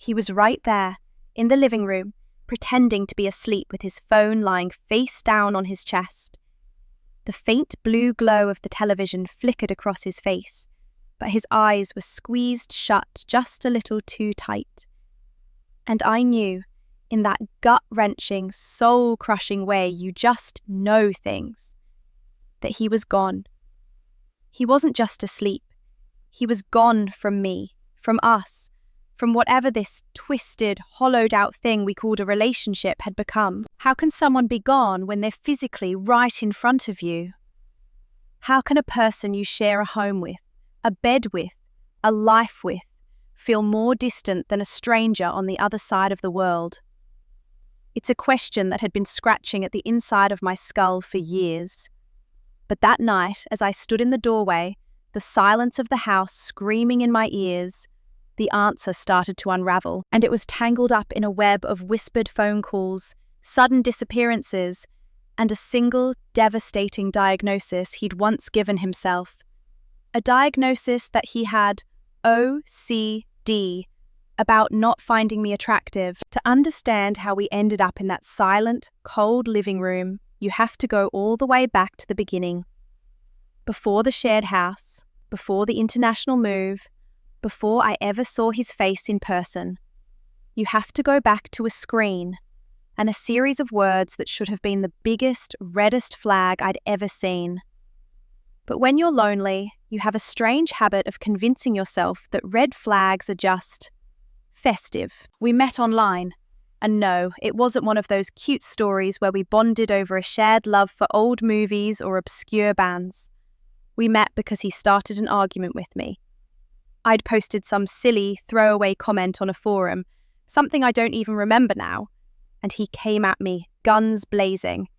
He was right there, in the living room, pretending to be asleep with his phone lying face down on his chest. The faint blue glow of the television flickered across his face, but his eyes were squeezed shut just a little too tight. And I knew, in that gut-wrenching, soul-crushing way you just know things, that he was gone. He wasn't just asleep. He was gone from me, from us, from whatever this twisted, hollowed-out thing we called a relationship had become. How can someone be gone when they're physically right in front of you? How can a person you share a home with, a bed with, a life with, feel more distant than a stranger on the other side of the world? It's a question that had been scratching at the inside of my skull for years. But that night, as I stood in the doorway, the silence of the house screaming in my ears, the answer started to unravel, and it was tangled up in a web of whispered phone calls, sudden disappearances, and a single devastating diagnosis he'd once given himself. A diagnosis that he had OCD, about not finding me attractive. To understand how we ended up in that silent, cold living room, you have to go all the way back to the beginning. Before the shared house, before the international move, before I ever saw his face in person. You have to go back to a screen and a series of words that should have been the biggest, reddest flag I'd ever seen. But when you're lonely, you have a strange habit of convincing yourself that red flags are just festive. We met online, and no, it wasn't one of those cute stories where we bonded over a shared love for old movies or obscure bands. We met because he started an argument with me. I'd posted some silly, throwaway comment on a forum, something I don't even remember now, and he came at me, guns blazing.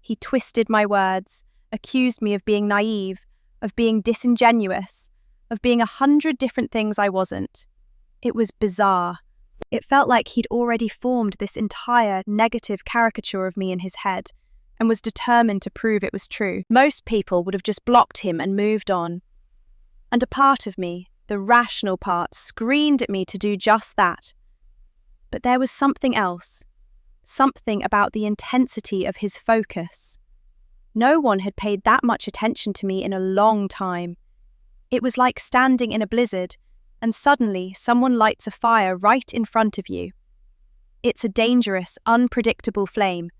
He twisted my words, accused me of being naive, of being disingenuous, of being 100 different things I wasn't. It was bizarre. It felt like he'd already formed this entire negative caricature of me in his head and was determined to prove it was true. Most people would have just blocked him and moved on. And a part of me, the rational part, screamed at me to do just that. But there was something else, something about the intensity of his focus. No one had paid that much attention to me in a long time. It was like standing in a blizzard, and suddenly someone lights a fire right in front of you. It's a dangerous, unpredictable flame,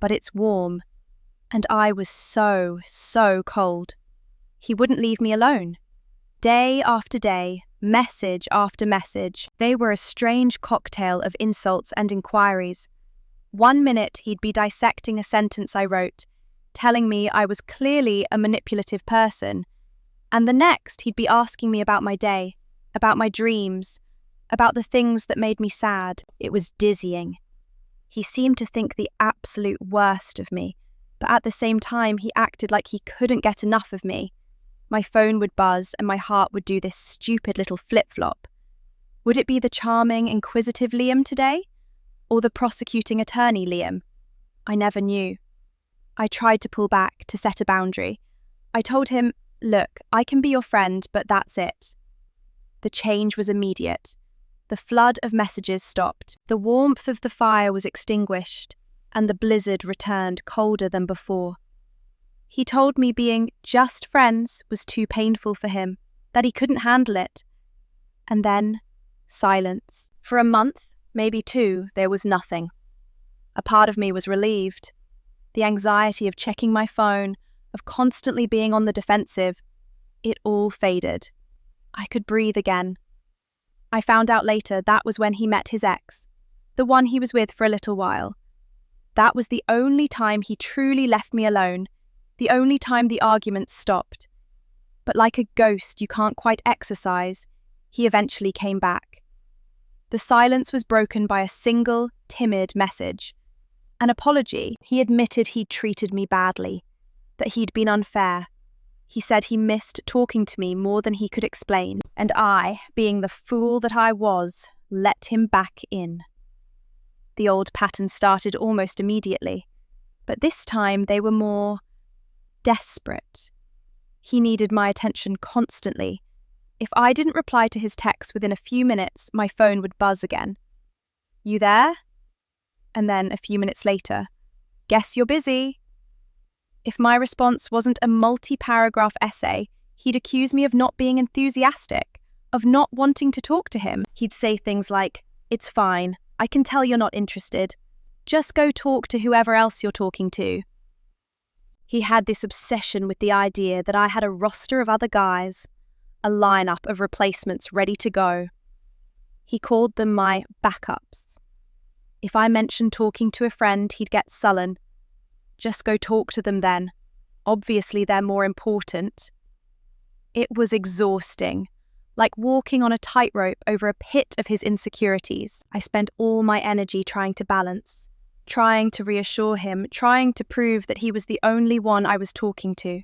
but it's warm. And I was so cold. He wouldn't leave me alone. Day after day, message after message, they were a strange cocktail of insults and inquiries. 1 minute he'd be dissecting a sentence I wrote, telling me I was clearly a manipulative person, and the next he'd be asking me about my day, about my dreams, about the things that made me sad. It was dizzying. He seemed to think the absolute worst of me, but at the same time he acted like he couldn't get enough of me. My phone would buzz and my heart would do this stupid little flip-flop. Would it be the charming, inquisitive Liam today? Or the prosecuting attorney Liam? I never knew. I tried to pull back, to set a boundary. I told him, look, I can be your friend, but that's it. The change was immediate. The flood of messages stopped. The warmth of the fire was extinguished, and the blizzard returned colder than before. He told me being just friends was too painful for him, that he couldn't handle it. And then, silence. For a month, maybe 2, there was nothing. A part of me was relieved. The anxiety of checking my phone, of constantly being on the defensive, it all faded. I could breathe again. I found out later that was when he met his ex, the one he was with for a little while. That was the only time he truly left me alone, the only time the arguments stopped. But like a ghost you can't quite exorcise, he eventually came back. The silence was broken by a single, timid message. An apology. He admitted he'd treated me badly, that he'd been unfair. He said he missed talking to me more than he could explain, and I, being the fool that I was, let him back in. The old pattern started almost immediately, but this time they were more desperate. He needed my attention constantly. If I didn't reply to his texts within a few minutes, my phone would buzz again. "You there?" And then a few minutes later, "Guess you're busy." If my response wasn't a multi-paragraph essay, he'd accuse me of not being enthusiastic, of not wanting to talk to him. He'd say things like, "It's fine, I can tell you're not interested. Just go talk to whoever else you're talking to." He had this obsession with the idea that I had a roster of other guys, a lineup of replacements ready to go. He called them my backups. If I mentioned talking to a friend, he'd get sullen. "Just go talk to them then. Obviously they're more important." It was exhausting, like walking on a tightrope over a pit of his insecurities. I spent all my energy trying to balance, trying to reassure him, trying to prove that he was the only one I was talking to,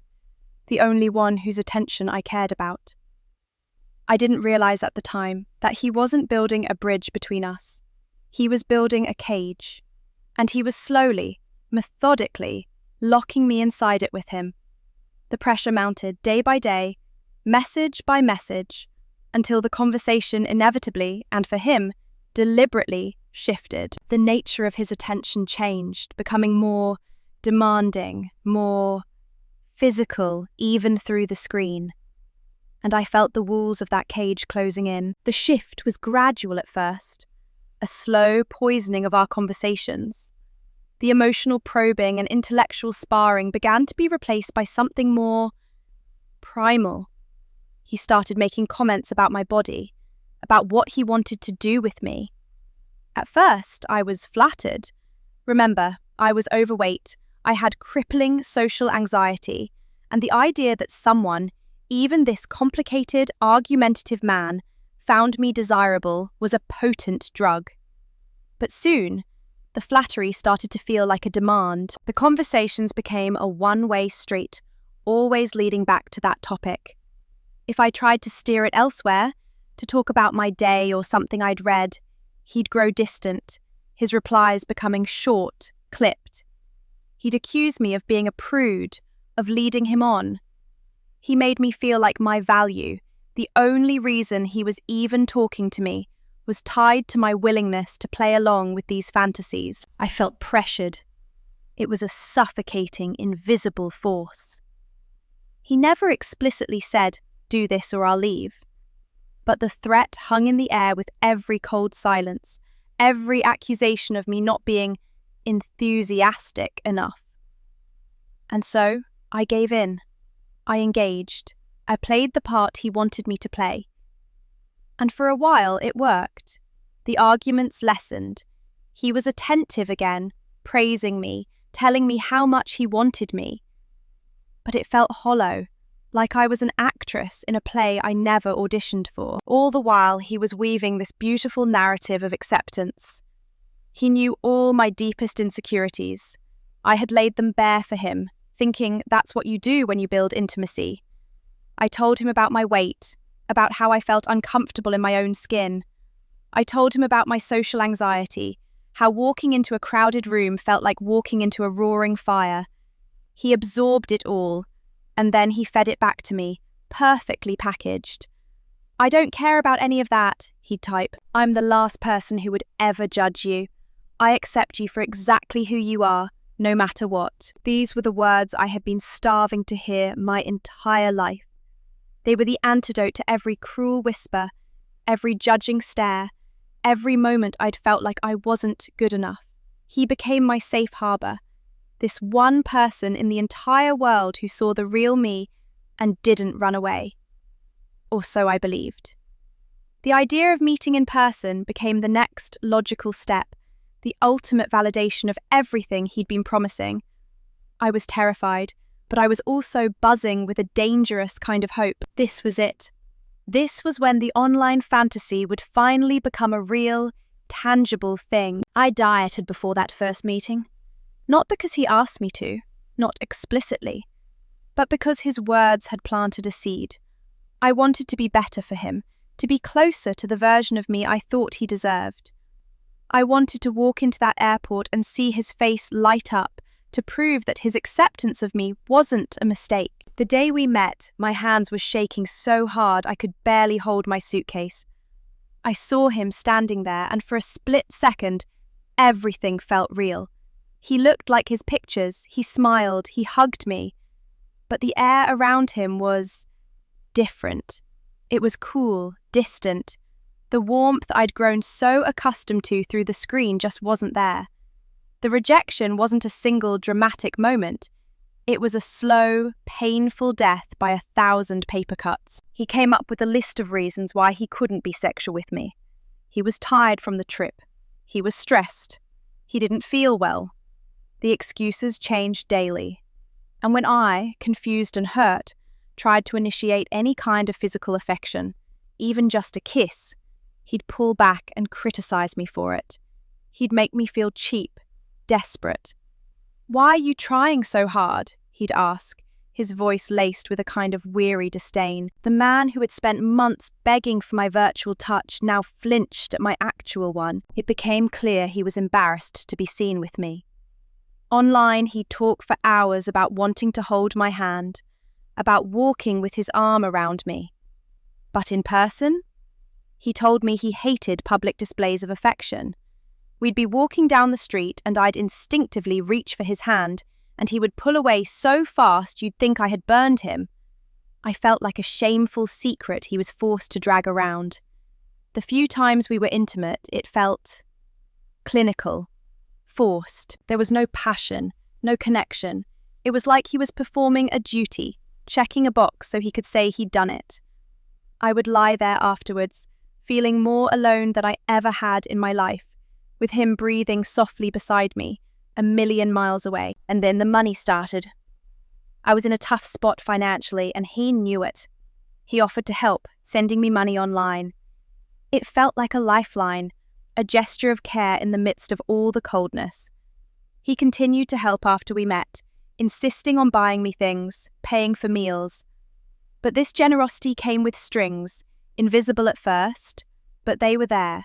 the only one whose attention I cared about. I didn't realize at the time that he wasn't building a bridge between us. He was building a cage, and he was slowly, methodically, locking me inside it with him. The pressure mounted day by day, message by message, until the conversation inevitably, and for him, deliberately, shifted. The nature of his attention changed, becoming more demanding, more physical, even through the screen. And I felt the walls of that cage closing in. The shift was gradual at first, a slow poisoning of our conversations. The emotional probing and intellectual sparring began to be replaced by something more primal. He started making comments about my body, about what he wanted to do with me. At first, I was flattered. Remember, I was overweight, I had crippling social anxiety, and the idea that someone, even this complicated, argumentative man, found me desirable was a potent drug. But soon, the flattery started to feel like a demand. The conversations became a one-way street, always leading back to that topic. If I tried to steer it elsewhere, to talk about my day or something I'd read, he'd grow distant, his replies becoming short, clipped. He'd accuse me of being a prude, of leading him on. He made me feel like my value, the only reason he was even talking to me, was tied to my willingness to play along with these fantasies. I felt pressured. It was a suffocating, invisible force. He never explicitly said, "Do this or I'll leave." But the threat hung in the air with every cold silence, every accusation of me not being enthusiastic enough. And so, I gave in. I engaged. I played the part he wanted me to play. And for a while, it worked. The arguments lessened. He was attentive again, praising me, telling me how much he wanted me. But it felt hollow, like I was an actress in a play I never auditioned for. All the while, he was weaving this beautiful narrative of acceptance. He knew all my deepest insecurities. I had laid them bare for him, thinking that's what you do when you build intimacy. I told him about my weight, about how I felt uncomfortable in my own skin. I told him about my social anxiety, how walking into a crowded room felt like walking into a roaring fire. He absorbed it all, and then he fed it back to me, perfectly packaged. "I don't care about any of that," he'd type. "I'm the last person who would ever judge you. I accept you for exactly who you are, no matter what." These were the words I had been starving to hear my entire life. They were the antidote to every cruel whisper, every judging stare, every moment I'd felt like I wasn't good enough. He became my safe harbor, this one person in the entire world who saw the real me and didn't run away. Or so I believed. The idea of meeting in person became the next logical step, the ultimate validation of everything he'd been promising. I was terrified, but I was also buzzing with a dangerous kind of hope. This was it. This was when the online fantasy would finally become a real, tangible thing. I dieted before that first meeting. Not because he asked me to, not explicitly, but because his words had planted a seed. I wanted to be better for him, to be closer to the version of me I thought he deserved. I wanted to walk into that airport and see his face light up, to prove that his acceptance of me wasn't a mistake. The day we met, my hands were shaking so hard I could barely hold my suitcase. I saw him standing there, and for a split second, everything felt real. He looked like his pictures, he smiled, he hugged me. But the air around him was different. It was cool, distant. The warmth I'd grown so accustomed to through the screen just wasn't there. The rejection wasn't a single dramatic moment. It was a slow, painful death by 1,000 paper cuts. He came up with a list of reasons why he couldn't be sexual with me. He was tired from the trip. He was stressed. He didn't feel well. The excuses changed daily. And when I, confused and hurt, tried to initiate any kind of physical affection, even just a kiss, he'd pull back and criticize me for it. He'd make me feel cheap, desperate. "Why are you trying so hard?" he'd ask, his voice laced with a kind of weary disdain. The man who had spent months begging for my virtual touch now flinched at my actual one. It became clear he was embarrassed to be seen with me. Online, he'd talk for hours about wanting to hold my hand, about walking with his arm around me. But in person, he told me he hated public displays of affection. We'd be walking down the street and I'd instinctively reach for his hand, and he would pull away so fast you'd think I had burned him. I felt like a shameful secret he was forced to drag around. The few times we were intimate, it felt clinical, forced. There was no passion, no connection. It was like he was performing a duty, checking a box so he could say he'd done it. I would lie there afterwards, feeling more alone than I ever had in my life, with him breathing softly beside me, 1,000,000 miles away. And then the money started. I was in a tough spot financially, and he knew it. He offered to help, sending me money online. It felt like a lifeline, a gesture of care in the midst of all the coldness. He continued to help after we met, insisting on buying me things, paying for meals. But this generosity came with strings, invisible at first, but they were there.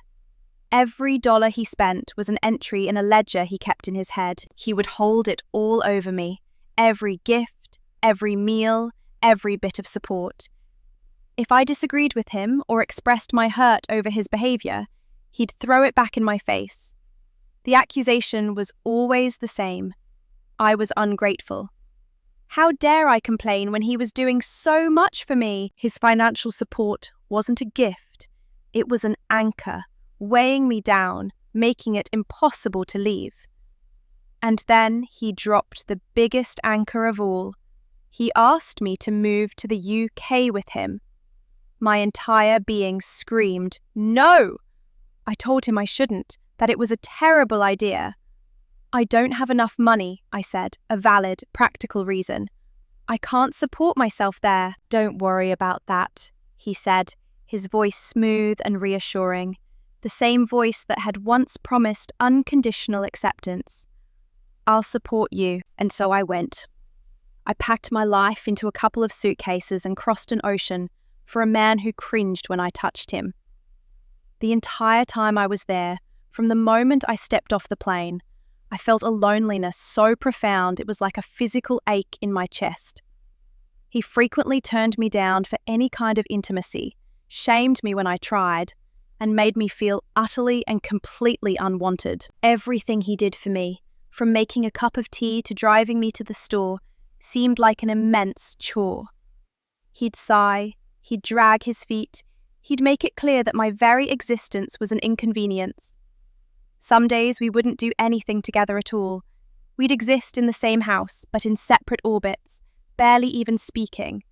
Every dollar he spent was an entry in a ledger he kept in his head. He would hold it all over me, every gift, every meal, every bit of support. If I disagreed with him or expressed my hurt over his behavior, he'd throw it back in my face. The accusation was always the same. I was ungrateful. How dare I complain when he was doing so much for me? His financial support wasn't a gift. It was an anchor, weighing me down, making it impossible to leave. And then he dropped the biggest anchor of all. He asked me to move to the UK with him. My entire being screamed, "No!" I told him I shouldn't, that it was a terrible idea. "I don't have enough money," I said, a valid, practical reason. "I can't support myself there." "Don't worry about that," he said, his voice smooth and reassuring, the same voice that had once promised unconditional acceptance. "I'll support you." And so I went. I packed my life into a couple of suitcases and crossed an ocean for a man who cringed when I touched him. The entire time I was there, from the moment I stepped off the plane, I felt a loneliness so profound it was like a physical ache in my chest. He frequently turned me down for any kind of intimacy, shamed me when I tried, and made me feel utterly and completely unwanted. Everything he did for me, from making a cup of tea to driving me to the store, seemed like an immense chore. He'd sigh, he'd drag his feet, he'd make it clear that my very existence was an inconvenience. Some days we wouldn't do anything together at all. We'd exist in the same house, but in separate orbits, barely even speaking.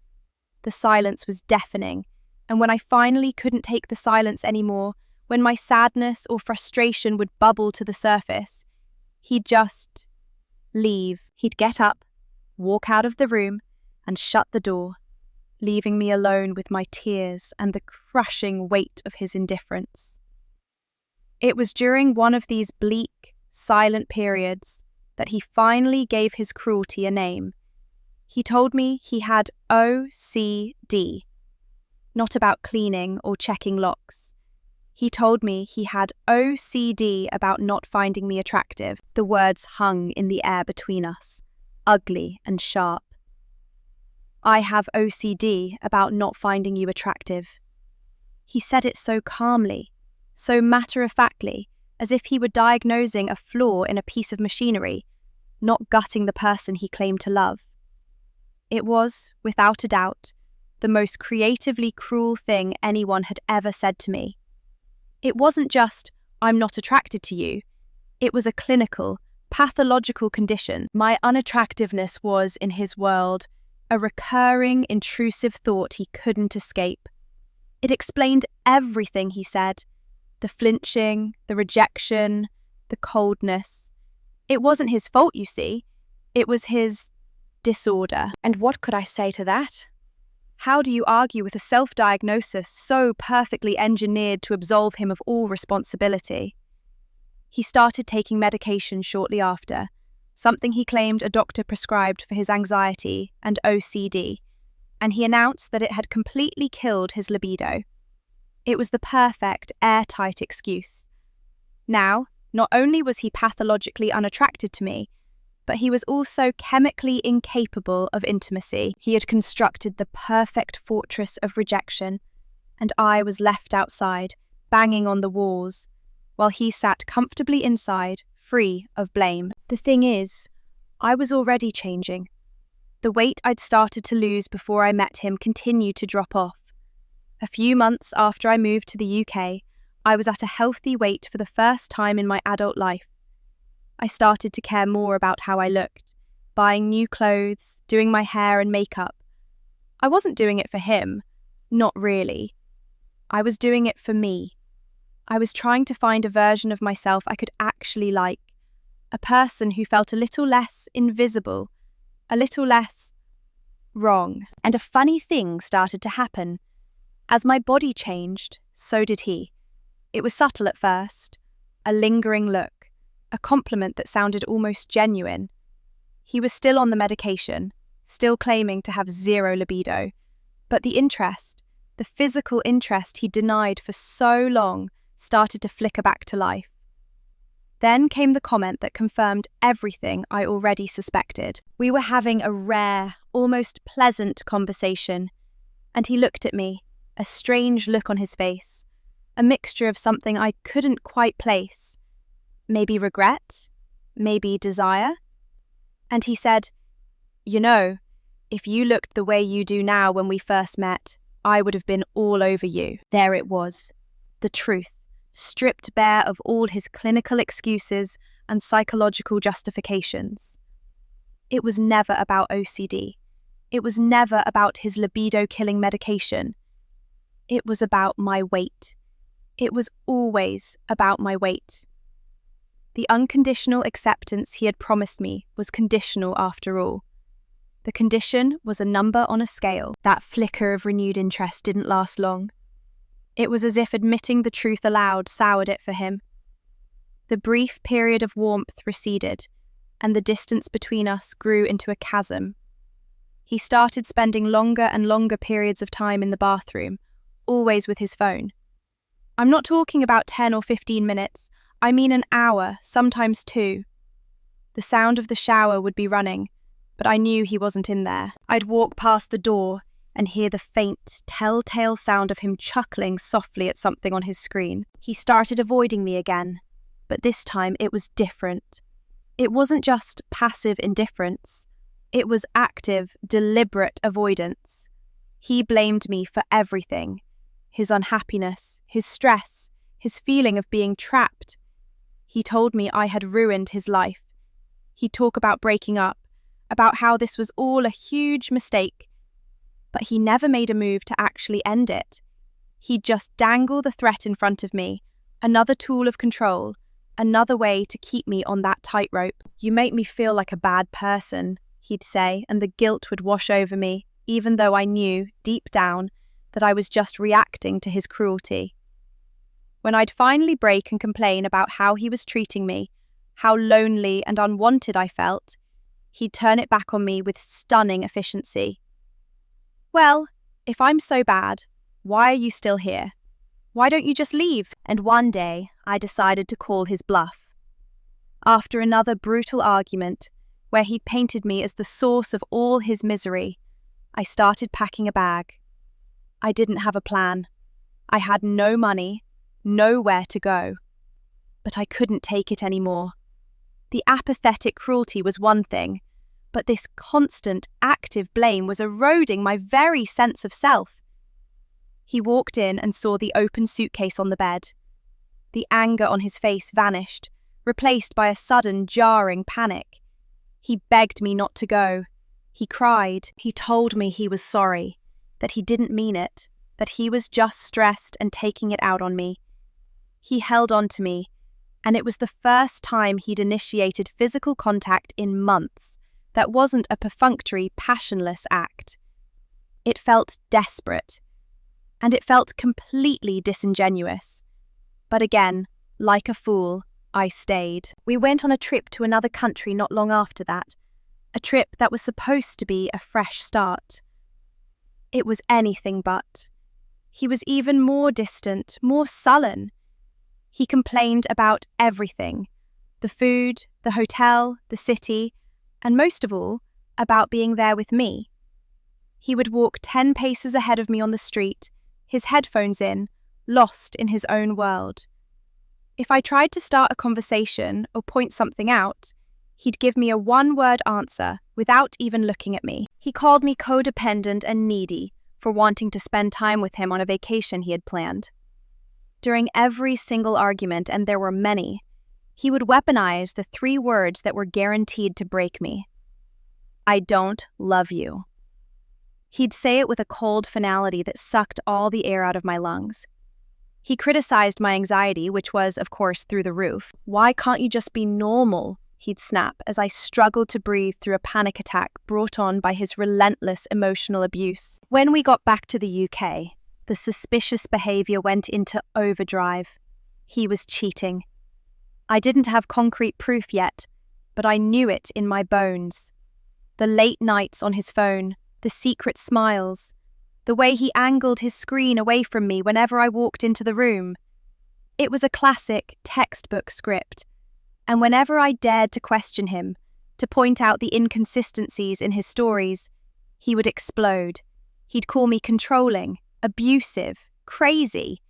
The silence was deafening, and when I finally couldn't take the silence anymore, when my sadness or frustration would bubble to the surface, he'd just leave. He'd get up, walk out of the room, and shut the door, leaving me alone with my tears and the crushing weight of his indifference. It was during one of these bleak, silent periods that he finally gave his cruelty a name. He told me he had OCD, not about cleaning or checking locks. He told me he had OCD about not finding me attractive. The words hung in the air between us, ugly and sharp. "I have OCD about not finding you attractive." He said it so calmly, so matter-of-factly, as if he were diagnosing a flaw in a piece of machinery, not gutting the person he claimed to love. It was, without a doubt, the most creatively cruel thing anyone had ever said to me. It wasn't just, "I'm not attracted to you." It was a clinical, pathological condition. My unattractiveness was, in his world, a recurring, intrusive thought he couldn't escape. It explained everything he said. The flinching, the rejection, the coldness. It wasn't his fault, you see. It was his disorder. And what could I say to that? How do you argue with a self-diagnosis so perfectly engineered to absolve him of all responsibility? He started taking medication shortly after, something he claimed a doctor prescribed for his anxiety and OCD, and he announced that it had completely killed his libido. It was the perfect, airtight excuse. Now, not only was he pathologically unattracted to me, but he was also chemically incapable of intimacy. He had constructed the perfect fortress of rejection, and I was left outside, banging on the walls, while he sat comfortably inside, free of blame. The thing is, I was already changing. The weight I'd started to lose before I met him continued to drop off. A few months after I moved to the UK, I was at a healthy weight for the first time in my adult life. I started to care more about how I looked, buying new clothes, doing my hair and makeup. I wasn't doing it for him, not really. I was doing it for me. I was trying to find a version of myself I could actually like, a person who felt a little less invisible, a little less wrong. And a funny thing started to happen. As my body changed, so did he. It was subtle at first, a lingering look, a compliment that sounded almost genuine. He was still on the medication, still claiming to have zero libido, but the interest, the physical interest he denied for so long, started to flicker back to life. Then came the comment that confirmed everything I already suspected. We were having a rare, almost pleasant conversation, and he looked at me, a strange look on his face, a mixture of something I couldn't quite place. Maybe regret, maybe desire. And he said, "You know, if you looked the way you do now when we first met, I would have been all over you." There it was, the truth, stripped bare of all his clinical excuses and psychological justifications. It was never about OCD. It was never about his libido-killing medication. It was about my weight. It was always about my weight. The unconditional acceptance he had promised me was conditional after all. The condition was a number on a scale. That flicker of renewed interest didn't last long. It was as if admitting the truth aloud soured it for him. The brief period of warmth receded, and the distance between us grew into a chasm. He started spending longer and longer periods of time in the bathroom, always with his phone. I'm not talking about 10 or 15 minutes, I mean an hour, sometimes 2. The sound of the shower would be running, but I knew he wasn't in there. I'd walk past the door and hear the faint, telltale sound of him chuckling softly at something on his screen. He started avoiding me again, but this time it was different. It wasn't just passive indifference. It was active, deliberate avoidance. He blamed me for everything. His unhappiness, his stress, his feeling of being trapped. He told me I had ruined his life. He'd talk about breaking up, about how this was all a huge mistake. But he never made a move to actually end it. He'd just dangle the threat in front of me, another tool of control, another way to keep me on that tightrope. "You make me feel like a bad person," he'd say, and the guilt would wash over me, even though I knew, deep down, that I was just reacting to his cruelty. When I'd finally break and complain about how he was treating me, how lonely and unwanted I felt, he'd turn it back on me with stunning efficiency. "Well, if I'm so bad, why are you still here? Why don't you just leave?" And one day, I decided to call his bluff. After another brutal argument, where he painted me as the source of all his misery, I started packing a bag. I didn't have a plan. I had no money, nowhere to go. But I couldn't take it anymore. The apathetic cruelty was one thing, but this constant, active blame was eroding my very sense of self. He walked in and saw the open suitcase on the bed. The anger on his face vanished, replaced by a sudden, jarring panic. He begged me not to go. He cried. He told me he was sorry, that he didn't mean it, that he was just stressed and taking it out on me. He held on to me, and it was the first time he'd initiated physical contact in months that wasn't a perfunctory, passionless act. It felt desperate, and it felt completely disingenuous. But again, like a fool, I stayed. We went on a trip to another country not long after that, a trip that was supposed to be a fresh start. It was anything but. He was even more distant, more sullen. He complained about everything: the food, the hotel, the city, and most of all, about being there with me. He would walk 10 paces ahead of me on the street, his headphones in, lost in his own world. If I tried to start a conversation or point something out, he'd give me a one-word answer without even looking at me. He called me codependent and needy for wanting to spend time with him on a vacation he had planned. During every single argument, and there were many, he would weaponize the 3 words that were guaranteed to break me. I don't love you. He'd say it with a cold finality that sucked all the air out of my lungs. He criticized my anxiety, which was, of course, through the roof. Why can't you just be normal? He'd snap as I struggled to breathe through a panic attack brought on by his relentless emotional abuse. When we got back to the UK, the suspicious behavior went into overdrive. He was cheating. I didn't have concrete proof yet, but I knew it in my bones. The late nights on his phone, the secret smiles, the way he angled his screen away from me whenever I walked into the room. It was a classic textbook script, and whenever I dared to question him, to point out the inconsistencies in his stories, he would explode. He'd call me controlling, abusive, crazy.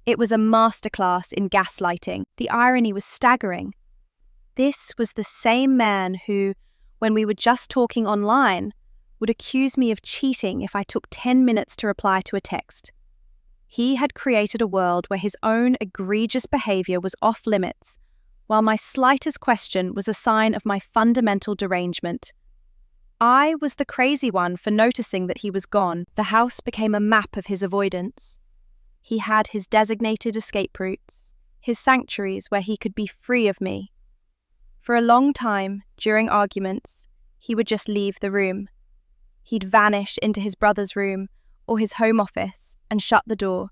It was a masterclass in gaslighting. The irony was staggering. This was the same man who, when we were just talking online, would accuse me of cheating if I took 10 minutes to reply to a text. He had created a world where his own egregious behavior was off limits, while my slightest question was a sign of my fundamental derangement. I was the crazy one for noticing that he was gone. The house became a map of his avoidance. He had his designated escape routes, his sanctuaries where he could be free of me. For a long time, during arguments, he would just leave the room. He'd vanish into his brother's room or his home office and shut the door,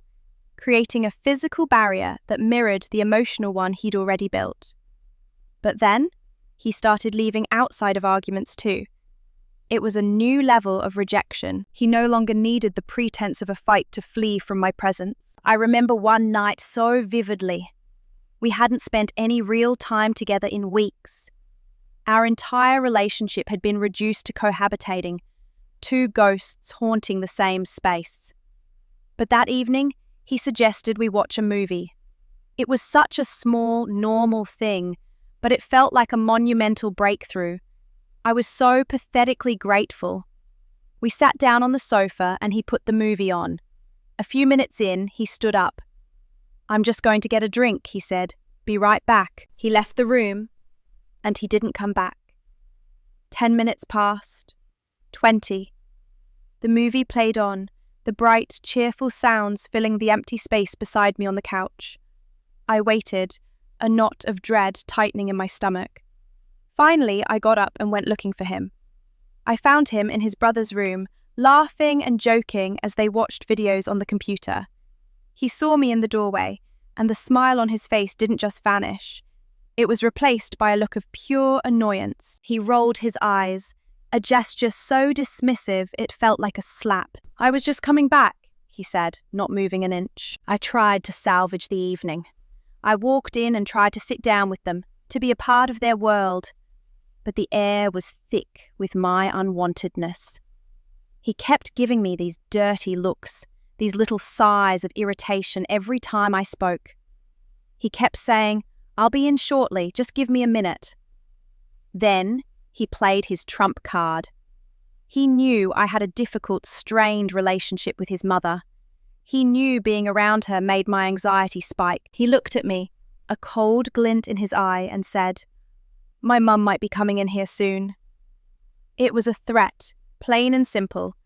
creating a physical barrier that mirrored the emotional one he'd already built. But then, he started leaving outside of arguments too. It was a new level of rejection. He no longer needed the pretense of a fight to flee from my presence. I remember one night so vividly. We hadn't spent any real time together in weeks. Our entire relationship had been reduced to cohabitating, 2 ghosts haunting the same space. But that evening, he suggested we watch a movie. It was such a small, normal thing, but it felt like a monumental breakthrough. I was so pathetically grateful. We sat down on the sofa and he put the movie on. A few minutes in, he stood up. "I'm just going to get a drink," he said. "Be right back." He left the room, and he didn't come back. 10 minutes passed. 20. The movie played on, the bright, cheerful sounds filling the empty space beside me on the couch. I waited, a knot of dread tightening in my stomach. Finally, I got up and went looking for him. I found him in his brother's room, laughing and joking as they watched videos on the computer. He saw me in the doorway, and the smile on his face didn't just vanish. It was replaced by a look of pure annoyance. He rolled his eyes, a gesture so dismissive it felt like a slap. "I was just coming back," he said, not moving an inch. I tried to salvage the evening. I walked in and tried to sit down with them, to be a part of their world. But the air was thick with my unwantedness. He kept giving me these dirty looks, these little sighs of irritation every time I spoke. He kept saying, "I'll be in shortly, just give me a minute." Then he played his trump card. He knew I had a difficult, strained relationship with his mother. He knew being around her made my anxiety spike. He looked at me, a cold glint in his eye, and said, "My mum might be coming in here soon." It was a threat, plain and simple.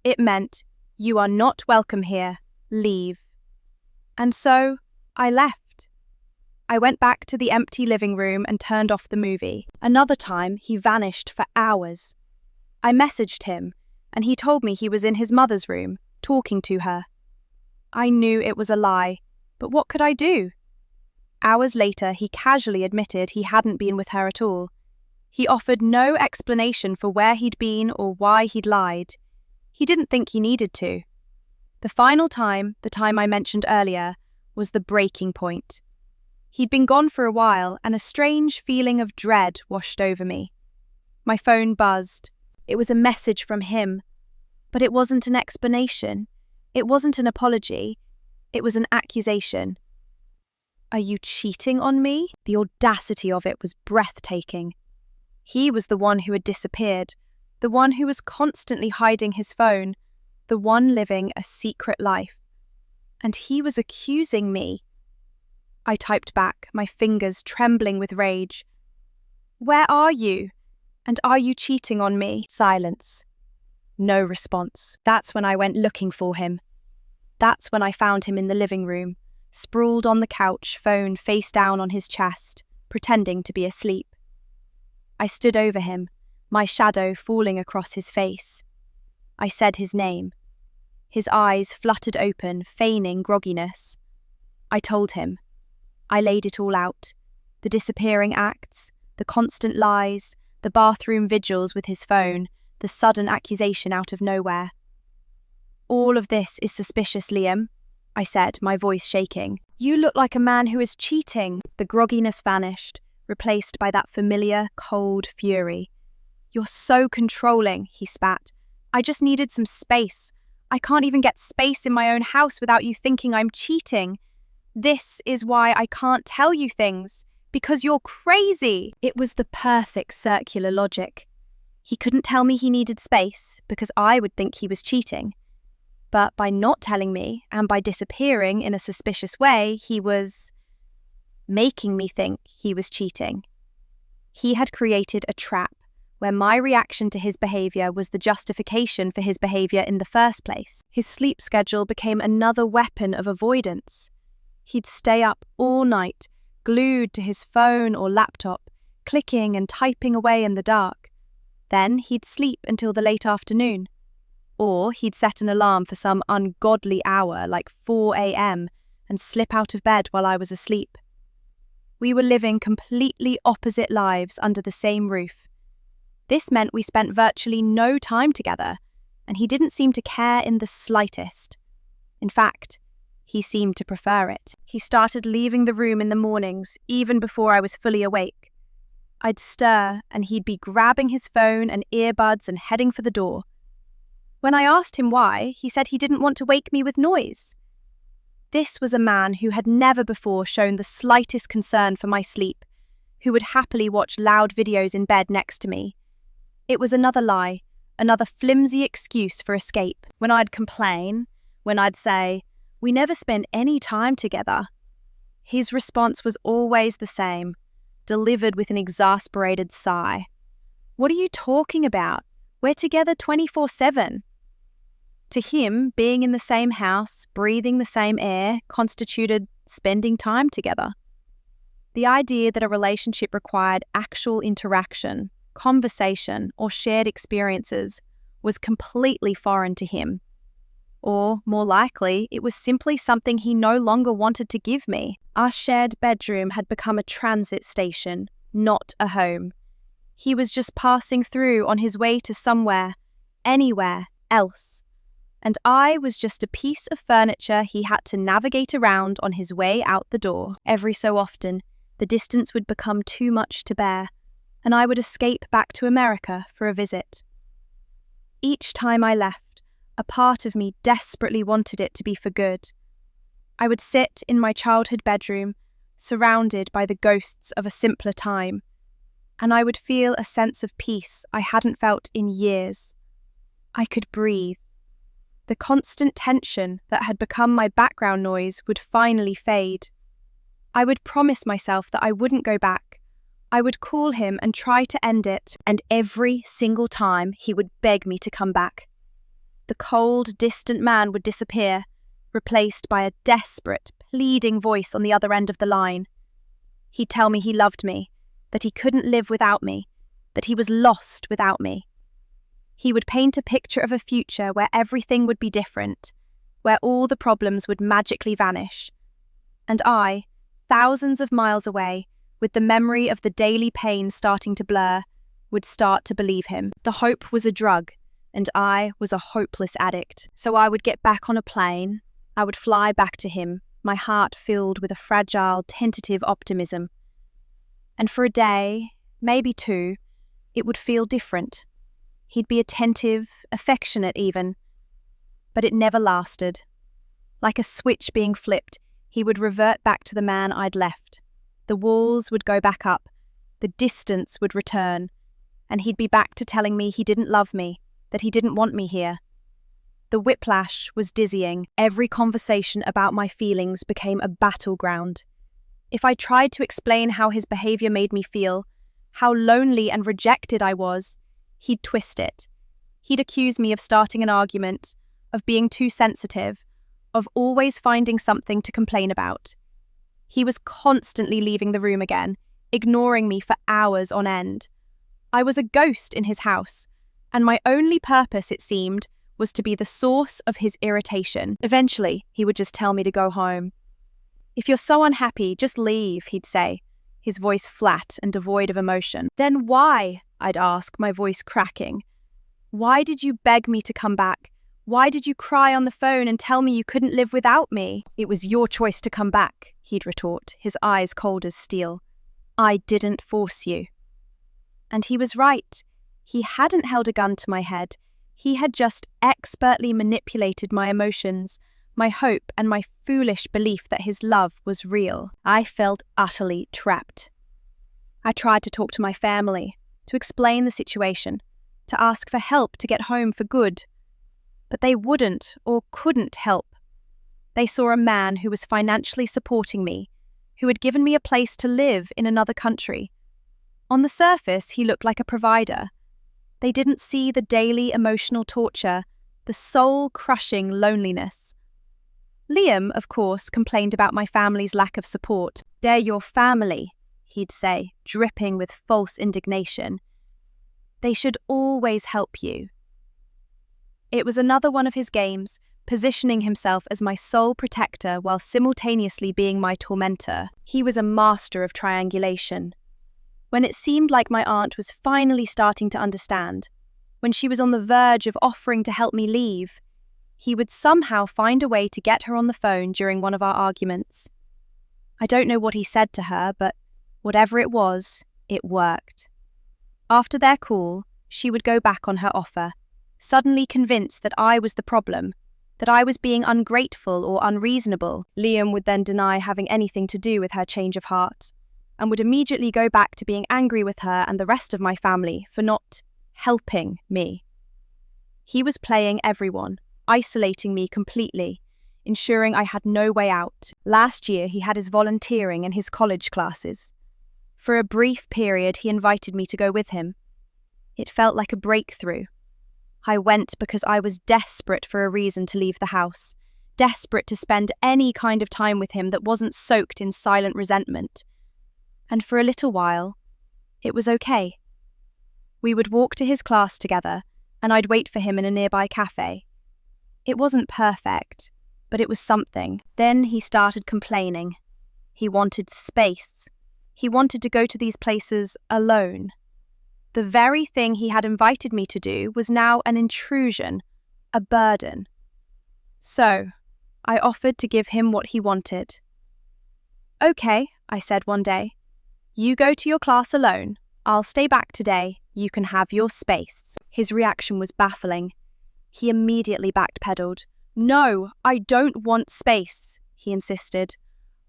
It meant, "You are not welcome here. Leave." And so, I left. I went back to the empty living room and turned off the movie. Another time, he vanished for hours. I messaged him, and he told me he was in his mother's room, talking to her. I knew it was a lie, but what could I do? Hours later, he casually admitted he hadn't been with her at all. He offered no explanation for where he'd been or why he'd lied. He didn't think he needed to. The final time, the time I mentioned earlier, was the breaking point. He'd been gone for a while, and a strange feeling of dread washed over me. My phone buzzed. It was a message from him, but it wasn't an explanation. It wasn't an apology. It was an accusation. "Are you cheating on me?" The audacity of it was breathtaking. He was the one who had disappeared, the one who was constantly hiding his phone, the one living a secret life. And he was accusing me. I typed back, my fingers trembling with rage. "Where are you? And are you cheating on me?" Silence. No response. That's when I went looking for him. That's when I found him in the living room, sprawled on the couch, phone face down on his chest, pretending to be asleep. I stood over him, my shadow falling across his face. I said his name. His eyes fluttered open, feigning grogginess. I told him. I laid it all out. The disappearing acts, the constant lies, the bathroom vigils with his phone, the sudden accusation out of nowhere. "All of this is suspicious, Liam," I said, my voice shaking. "You look like a man who is cheating." The grogginess vanished, replaced by that familiar, cold fury. "You're so controlling," he spat. "I just needed some space. I can't even get space in my own house without you thinking I'm cheating. This is why I can't tell you things, because you're crazy." It was the perfect circular logic. He couldn't tell me he needed space because I would think he was cheating. But by not telling me and by disappearing in a suspicious way, he was making me think he was cheating. He had created a trap where my reaction to his behavior was the justification for his behavior in the first place. His sleep schedule became another weapon of avoidance. He'd stay up all night, glued to his phone or laptop, clicking and typing away in the dark. Then he'd sleep until the late afternoon. Or he'd set an alarm for some ungodly hour, like 4 a.m., and slip out of bed while I was asleep. We were living completely opposite lives under the same roof. This meant we spent virtually no time together, and he didn't seem to care in the slightest. In fact, he seemed to prefer it. He started leaving the room in the mornings, even before I was fully awake. I'd stir, and he'd be grabbing his phone and earbuds and heading for the door. When I asked him why, he said he didn't want to wake me with noise. This was a man who had never before shown the slightest concern for my sleep, who would happily watch loud videos in bed next to me. It was another lie, another flimsy excuse for escape. When I'd complain, when I'd say, "We never spend any time together," his response was always the same, delivered with an exasperated sigh. "What are you talking about? We're together 24/7. To him, being in the same house, breathing the same air, constituted spending time together. The idea that a relationship required actual interaction, conversation, or shared experiences was completely foreign to him. Or, more likely, it was simply something he no longer wanted to give me. Our shared bedroom had become a transit station, not a home. He was just passing through on his way to somewhere, anywhere else. And I was just a piece of furniture he had to navigate around on his way out the door. Every so often, the distance would become too much to bear, and I would escape back to America for a visit. Each time I left, a part of me desperately wanted it to be for good. I would sit in my childhood bedroom, surrounded by the ghosts of a simpler time, and I would feel a sense of peace I hadn't felt in years. I could breathe. The constant tension that had become my background noise would finally fade. I would promise myself that I wouldn't go back. I would call him and try to end it, and every single time he would beg me to come back. The cold, distant man would disappear, replaced by a desperate, pleading voice on the other end of the line. He'd tell me he loved me, that he couldn't live without me, that he was lost without me. He would paint a picture of a future where everything would be different, where all the problems would magically vanish. And I, thousands of miles away, with the memory of the daily pain starting to blur, would start to believe him. The hope was a drug, and I was a hopeless addict. So I would get back on a plane. I would fly back to him, my heart filled with a fragile, tentative optimism. And for a day, maybe two, it would feel different. He'd be attentive, affectionate even. But it never lasted. Like a switch being flipped, he would revert back to the man I'd left. The walls would go back up, the distance would return, and he'd be back to telling me he didn't love me, that he didn't want me here. The whiplash was dizzying. Every conversation about my feelings became a battleground. If I tried to explain how his behavior made me feel, how lonely and rejected I was, he'd twist it. He'd accuse me of starting an argument, of being too sensitive, of always finding something to complain about. He was constantly leaving the room again, ignoring me for hours on end. I was a ghost in his house, and my only purpose, it seemed, was to be the source of his irritation. Eventually, he would just tell me to go home. "If you're so unhappy, just leave," he'd say, his voice flat and devoid of emotion. "Then why?" I'd ask, my voice cracking. "Why did you beg me to come back? Why did you cry on the phone and tell me you couldn't live without me?" "It was your choice to come back," he'd retort, his eyes cold as steel. "I didn't force you." And he was right. He hadn't held a gun to my head. He had just expertly manipulated my emotions, my hope, and my foolish belief that his love was real. I felt utterly trapped. I tried to talk to my family, to explain the situation, to ask for help to get home for good. But they wouldn't or couldn't help. They saw a man who was financially supporting me, who had given me a place to live in another country. On the surface, he looked like a provider. They didn't see the daily emotional torture, the soul-crushing loneliness. Liam, of course, complained about my family's lack of support. "They're your family," he'd say, dripping with false indignation. "They should always help you." It was another one of his games, positioning himself as my sole protector while simultaneously being my tormentor. He was a master of triangulation. When it seemed like my aunt was finally starting to understand, when she was on the verge of offering to help me leave, he would somehow find a way to get her on the phone during one of our arguments. I don't know what he said to her, but whatever it was, it worked. After their call, she would go back on her offer, suddenly convinced that I was the problem, that I was being ungrateful or unreasonable. Liam would then deny having anything to do with her change of heart, and would immediately go back to being angry with her and the rest of my family for not helping me. He was playing everyone, isolating me completely, ensuring I had no way out. Last year, he had his volunteering and his college classes. For a brief period, he invited me to go with him. It felt like a breakthrough. I went because I was desperate for a reason to leave the house, desperate to spend any kind of time with him that wasn't soaked in silent resentment. And for a little while, it was okay. We would walk to his class together, and I'd wait for him in a nearby cafe. It wasn't perfect, but it was something. Then he started complaining. He wanted space. He wanted to go to these places alone. The very thing he had invited me to do was now an intrusion, a burden. So, I offered to give him what he wanted. "Okay," I said one day. "You go to your class alone. I'll stay back today. You can have your space." His reaction was baffling. He immediately backpedaled. "No, I don't want space," he insisted.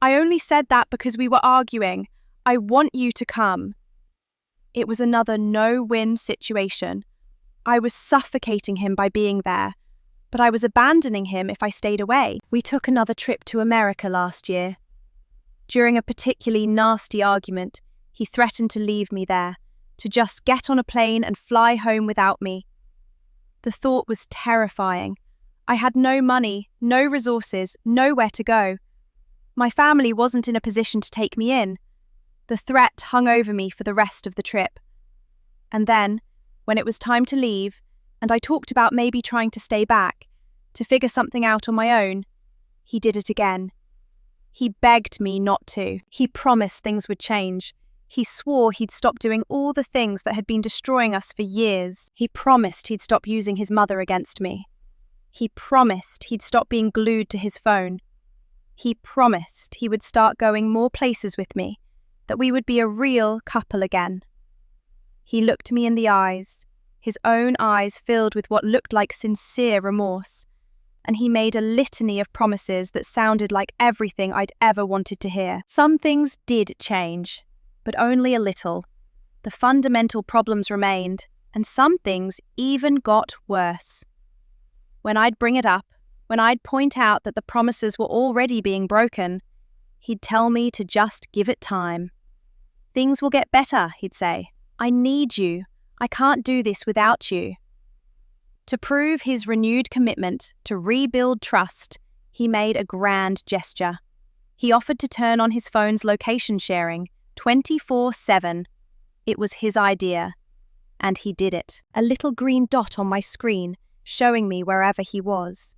I only said that because we were arguing. I want you to come. It was another no-win situation. I was suffocating him by being there, but I was abandoning him if I stayed away. We took another trip to America last year. During a particularly nasty argument, he threatened to leave me there, to just get on a plane and fly home without me. The thought was terrifying. I had no money, no resources, nowhere to go. My family wasn't in a position to take me in. The threat hung over me for the rest of the trip. And then, when it was time to leave, and I talked about maybe trying to stay back, to figure something out on my own, he did it again. He begged me not to. He promised things would change. He swore he'd stop doing all the things that had been destroying us for years. He promised he'd stop using his mother against me. He promised he'd stop being glued to his phone. He promised he would start going more places with me, that we would be a real couple again. He looked me in the eyes, his own eyes filled with what looked like sincere remorse, and he made a litany of promises that sounded like everything I'd ever wanted to hear. Some things did change, but only a little. The fundamental problems remained, and some things even got worse. When I'd bring it up, when I'd point out that the promises were already being broken, he'd tell me to just give it time. Things will get better, he'd say. I need you. I can't do this without you. To prove his renewed commitment to rebuild trust, he made a grand gesture. He offered to turn on his phone's location sharing 24/7. It was his idea, and he did it. A little green dot on my screen, showing me wherever he was.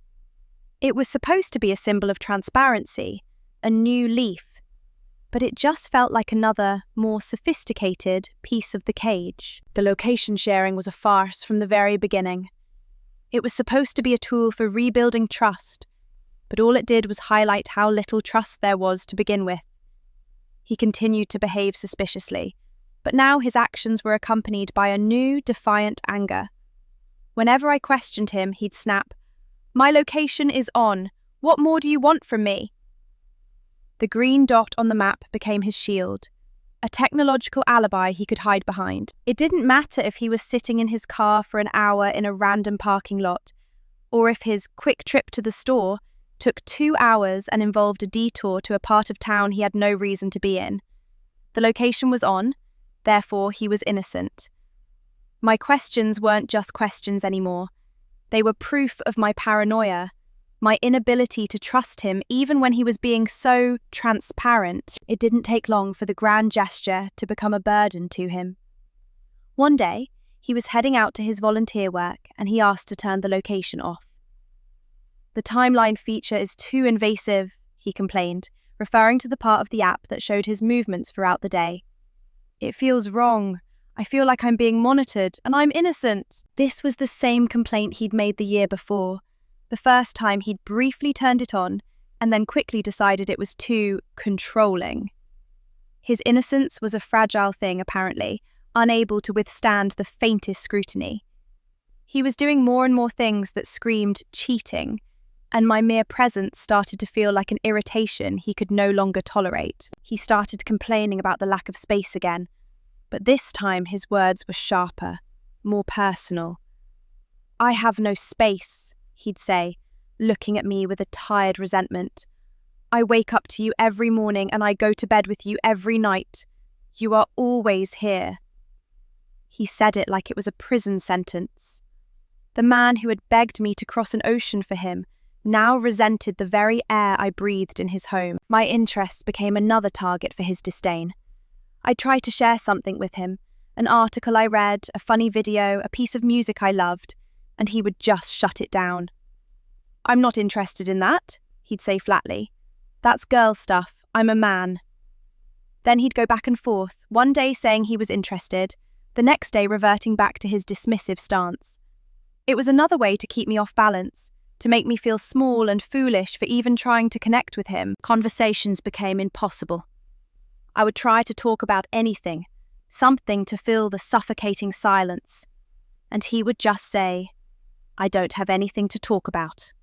It was supposed to be a symbol of transparency, a new leaf, but it just felt like another, more sophisticated piece of the cage. The location sharing was a farce from the very beginning. It was supposed to be a tool for rebuilding trust, but all it did was highlight how little trust there was to begin with. He continued to behave suspiciously, but now his actions were accompanied by a new, defiant anger. Whenever I questioned him, he'd snap, "My location is on. What more do you want from me?" The green dot on the map became his shield, a technological alibi he could hide behind. It didn't matter if he was sitting in his car for an hour in a random parking lot, or if his quick trip to the store took 2 hours and involved a detour to a part of town he had no reason to be in. The location was on, therefore he was innocent. My questions weren't just questions anymore. They were proof of my paranoia, my inability to trust him even when he was being so transparent. It didn't take long for the grand gesture to become a burden to him. One day, he was heading out to his volunteer work and he asked to turn the location off. "The timeline feature is too invasive," he complained, referring to the part of the app that showed his movements throughout the day. "It feels wrong. I feel like I'm being monitored, and I'm innocent." This was the same complaint he'd made the year before. The first time he'd briefly turned it on, and then quickly decided it was too controlling. His innocence was a fragile thing, apparently, unable to withstand the faintest scrutiny. He was doing more and more things that screamed cheating, and my mere presence started to feel like an irritation he could no longer tolerate. He started complaining about the lack of space again, but this time his words were sharper, more personal. "I have no space," he'd say, looking at me with a tired resentment. "I wake up to you every morning and I go to bed with you every night. You are always here." He said it like it was a prison sentence. The man who had begged me to cross an ocean for him now resented the very air I breathed in his home. My interests became another target for his disdain. I tried to share something with him, an article I read, a funny video, a piece of music I loved, and he would just shut it down. "I'm not interested in that," he'd say flatly. "That's girl stuff. I'm a man." Then he'd go back and forth, one day saying he was interested, the next day reverting back to his dismissive stance. It was another way to keep me off balance, to make me feel small and foolish for even trying to connect with him. Conversations became impossible. I would try to talk about anything, something to fill the suffocating silence, and he would just say, "I don't have anything to talk about."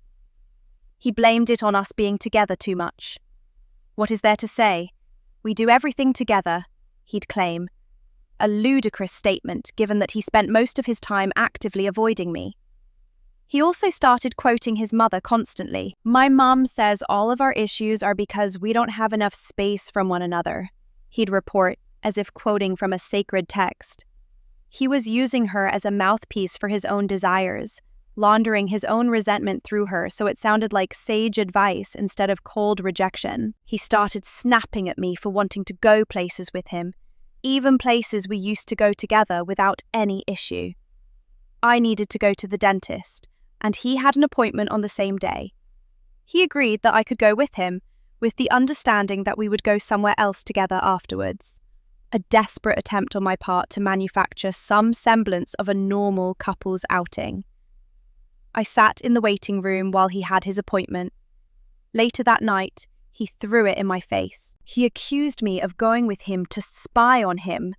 He blamed it on us being together too much. What is there to say? We do everything together, he'd claim. A ludicrous statement, given that he spent most of his time actively avoiding me. He also started quoting his mother constantly. My mom says all of our issues are because we don't have enough space from one another, he'd report, as if quoting from a sacred text. He was using her as a mouthpiece for his own desires, laundering his own resentment through her so it sounded like sage advice instead of cold rejection. He started snapping at me for wanting to go places with him, even places we used to go together without any issue. I needed to go to the dentist, and he had an appointment on the same day. He agreed that I could go with him, with the understanding that we would go somewhere else together afterwards. A desperate attempt on my part to manufacture some semblance of a normal couple's outing. I sat in the waiting room while he had his appointment. Later that night, he threw it in my face. He accused me of going with him to spy on him.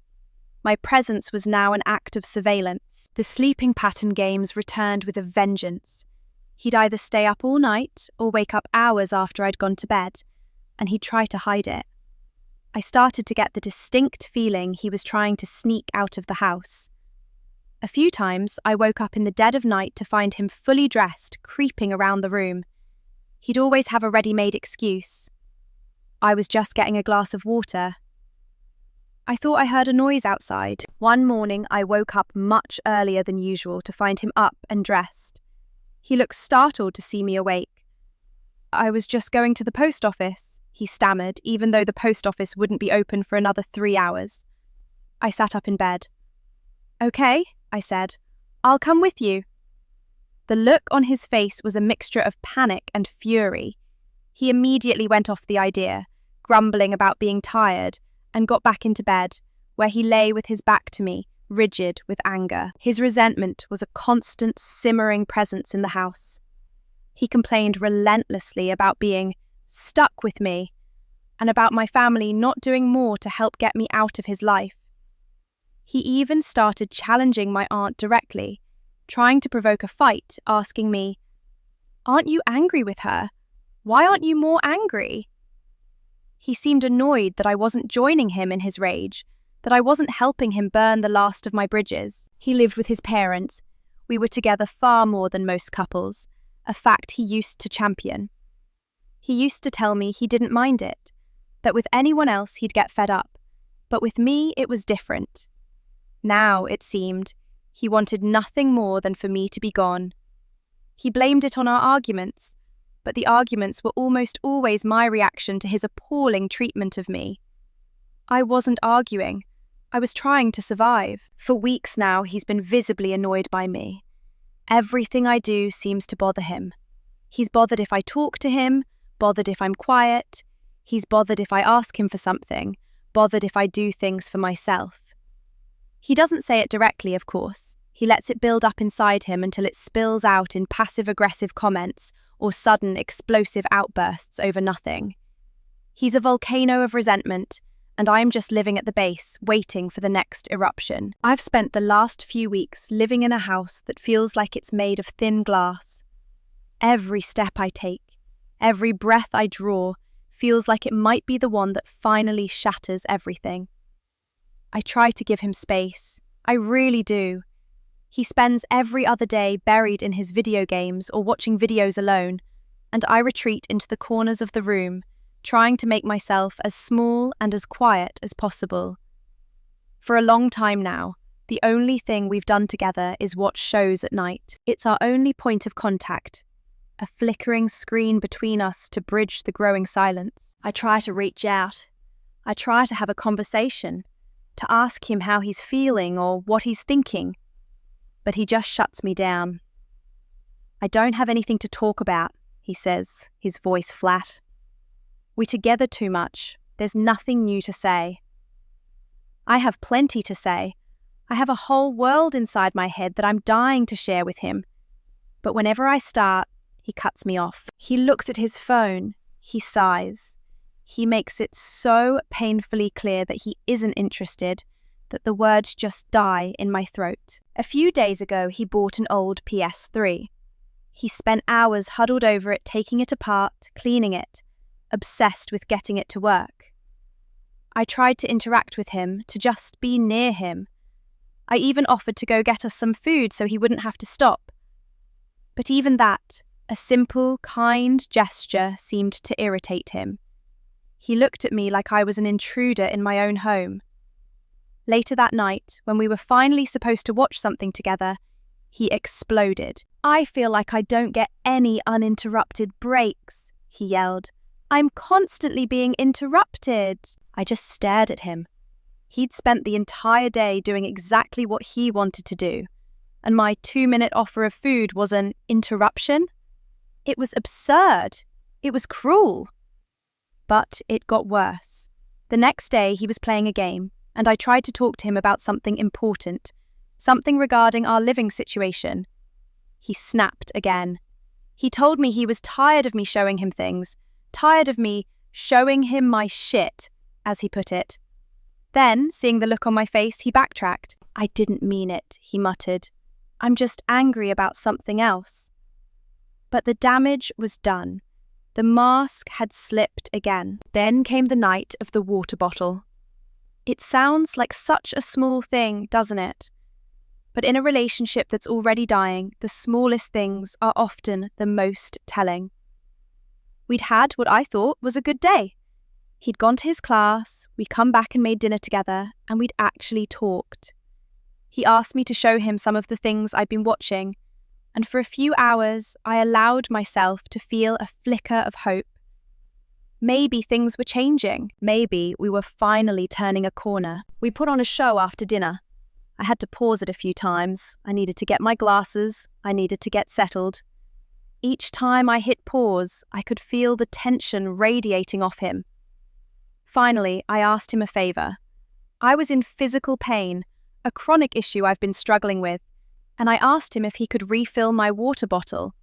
My presence was now an act of surveillance. The sleeping pattern games returned with a vengeance. He'd either stay up all night or wake up hours after I'd gone to bed, and he'd try to hide it. I started to get the distinct feeling he was trying to sneak out of the house. A few times, I woke up in the dead of night to find him fully dressed, creeping around the room. He'd always have a ready-made excuse. I was just getting a glass of water. I thought I heard a noise outside. One morning, I woke up much earlier than usual to find him up and dressed. He looked startled to see me awake. I was just going to the post office, he stammered, even though the post office wouldn't be open for another 3 hours. I sat up in bed. Okay, I said. I'll come with you. The look on his face was a mixture of panic and fury. He immediately went off the idea, grumbling about being tired, and got back into bed, where he lay with his back to me, rigid with anger. His resentment was a constant, simmering presence in the house. He complained relentlessly about being stuck with me, and about my family not doing more to help get me out of his life. He even started challenging my aunt directly, trying to provoke a fight, asking me, "Aren't you angry with her? Why aren't you more angry?" He seemed annoyed that I wasn't joining him in his rage, that I wasn't helping him burn the last of my bridges. He lived with his parents. We were together far more than most couples, a fact he used to champion. He used to tell me he didn't mind it, that with anyone else he'd get fed up, but with me it was different. Now, it seemed, he wanted nothing more than for me to be gone. He blamed it on our arguments, but the arguments were almost always my reaction to his appalling treatment of me. I wasn't arguing. I was trying to survive. For weeks now, he's been visibly annoyed by me. Everything I do seems to bother him. He's bothered if I talk to him, bothered if I'm quiet. He's bothered if I ask him for something, bothered if I do things for myself. He doesn't say it directly, of course. He lets it build up inside him until it spills out in passive-aggressive comments or sudden explosive outbursts over nothing. He's a volcano of resentment, and I am just living at the base, waiting for the next eruption. I've spent the last few weeks living in a house that feels like it's made of thin glass. Every step I take, every breath I draw, feels like it might be the one that finally shatters everything. I try to give him space. I really do. He spends every other day buried in his video games or watching videos alone, and I retreat into the corners of the room, trying to make myself as small and as quiet as possible. For a long time now, the only thing we've done together is watch shows at night. It's our only point of contact, a flickering screen between us to bridge the growing silence. I try to reach out. I try to have a conversation, to ask him how he's feeling or what he's thinking, but he just shuts me down. I don't have anything to talk about, he says, his voice flat. We're together too much. There's nothing new to say. I have plenty to say. I have a whole world inside my head that I'm dying to share with him. But whenever I start, he cuts me off. He looks at his phone. He sighs. He makes it so painfully clear that he isn't interested, that the words just die in my throat. A few days ago, he bought an old PS3. He spent hours huddled over it, taking it apart, cleaning it, obsessed with getting it to work. I tried to interact with him, to just be near him. I even offered to go get us some food so he wouldn't have to stop. But even that, a simple, kind gesture seemed to irritate him. He looked at me like I was an intruder in my own home. Later that night, when we were finally supposed to watch something together, he exploded. "I feel like I don't get any uninterrupted breaks," he yelled. "I'm constantly being interrupted." I just stared at him. He'd spent the entire day doing exactly what he wanted to do, and my 2-minute offer of food was an interruption? It was absurd. It was cruel. But it got worse. The next day he was playing a game, and I tried to talk to him about something important, something regarding our living situation. He snapped again. He told me he was tired of me showing him things, tired of me showing him my shit, as he put it. Then, seeing the look on my face, he backtracked. "I didn't mean it," he muttered. "I'm just angry about something else." But the damage was done. The mask had slipped again. Then came the night of the water bottle. It sounds like such a small thing, doesn't it? But in a relationship that's already dying, the smallest things are often the most telling. We'd had what I thought was a good day. He'd gone to his class, we'd come back and made dinner together, and we'd actually talked. He asked me to show him some of the things I'd been watching, and for a few hours I allowed myself to feel a flicker of hope. Maybe things were changing. Maybe we were finally turning a corner. We put on a show after dinner. I had to pause it a few times. I needed to get my glasses. I needed to get settled. Each time I hit pause, I could feel the tension radiating off him. Finally, I asked him a favor. I was in physical pain, a chronic issue I've been struggling with, and I asked him if he could refill my water bottle.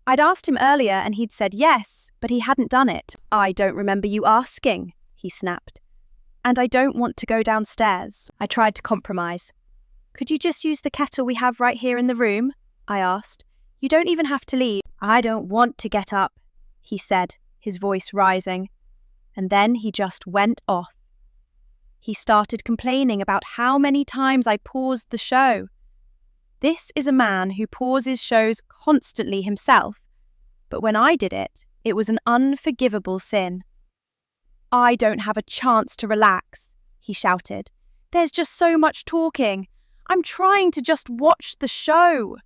I'd asked him earlier and he'd said yes, but he hadn't done it. "I don't remember you asking," he snapped. "And I don't want to go downstairs." I tried to compromise. "Could you just use the kettle we have right here in the room?" I asked. "You don't even have to leave." "I don't want to get up," he said, his voice rising. And then he just went off. He started complaining about how many times I paused the show. This is a man who pauses shows constantly himself, but when I did it, it was an unforgivable sin. "I don't have a chance to relax," he shouted. "There's just so much talking. I'm trying to just watch the show."